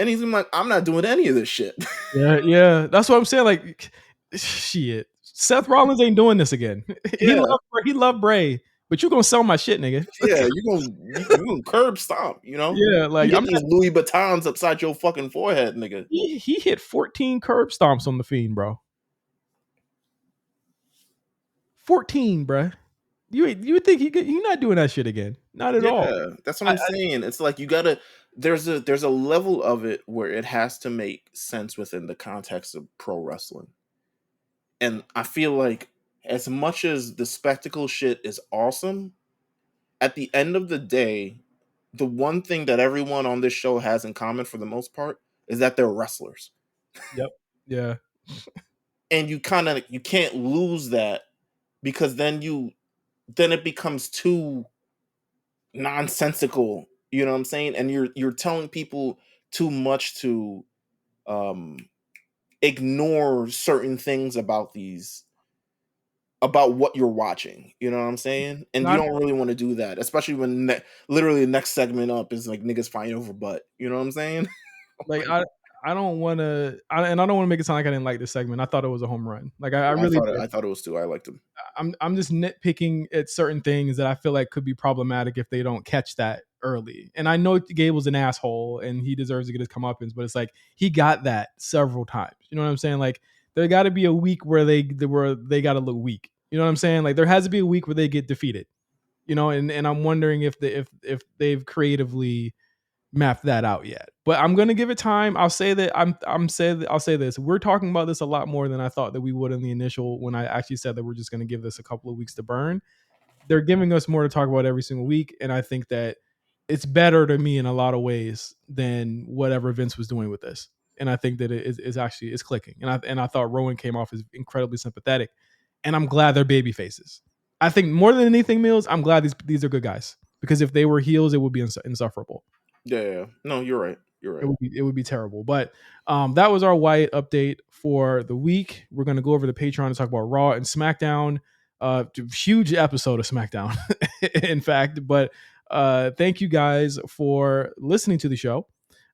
and he's gonna be like, I'm not doing any of this shit. yeah, that's what I'm saying. Like shit, Seth Rollins ain't doing this again. Yeah, He loved Bray, but you gonna sell my shit, nigga. yeah, you gonna curb stomp, you know? Yeah, You like get these Louis Vuittons upside your fucking forehead, nigga. he hit 14 curb stomps on the Fiend, bro. 14, bruh. You would think he not doing that shit again? Not at all. Yeah, that's what I, I'm saying. It's like you gotta. There's a level of it where it has to make sense within the context of pro wrestling, and I feel like as much as the spectacle shit is awesome, at the end of the day, the one thing that everyone on this show has in common for the most part is that they're wrestlers, yep. Yeah. and you can't lose that because then it becomes too nonsensical, you know what I'm saying? And you're telling people too much to um ignore certain things about what you're watching, you know what I'm saying? And you Not don't really want to do that, especially when literally the next segment up is like niggas fighting over butt, you know what I'm saying? like Like, I don't want to, and I don't want to make it sound like I didn't like this segment. I thought it was a home run. Like I I really thought did. I thought it was too. I liked him. I'm just nitpicking at certain things that I feel like could be problematic if they don't catch that early. And I know Gable's an asshole and he deserves to get his comeuppance, but it's like he got that several times. You know what I'm saying? Like there got to be a week where they got to look weak. You know what I'm saying? Like there has to be a week where they get defeated. You know, and I'm wondering if they've creatively mapped that out yet. But I'm gonna give it time. I'll say that I'll say this. We're talking about this a lot more than I thought that we would in the initial when I actually said that we're just gonna give this a couple of weeks to burn. They're giving us more to talk about every single week, and I think that it's better to me in a lot of ways than whatever Vince was doing with this. And I think that it is actually it's clicking. And I thought Rowan came off as incredibly sympathetic, and I'm glad they're baby faces. I think more than anything, Mills, I'm glad these are good guys because if they were heels, it would be insufferable. Yeah. No, you're right. You're right. It would be terrible. But that was our Wyatt update for the week. We're going to go over the Patreon and talk about Raw and SmackDown. Huge episode of SmackDown, in fact. But thank you guys for listening to the show.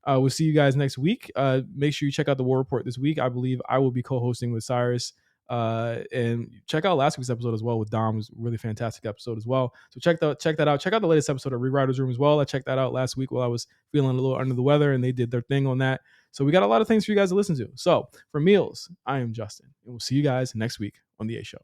We'll see you guys next week. Make sure you check out the War Report this week. I believe I will be co-hosting with Cyrus. And check out last week's episode as well with Dom. It was a really fantastic episode as well. So check that out. Check out the latest episode of Rewriters Room as well. I checked that out last week while I was feeling a little under the weather, and they did their thing on that. So we got a lot of things for you guys to listen to. So for Meals, I am Justin, and we'll see you guys next week on the A Show.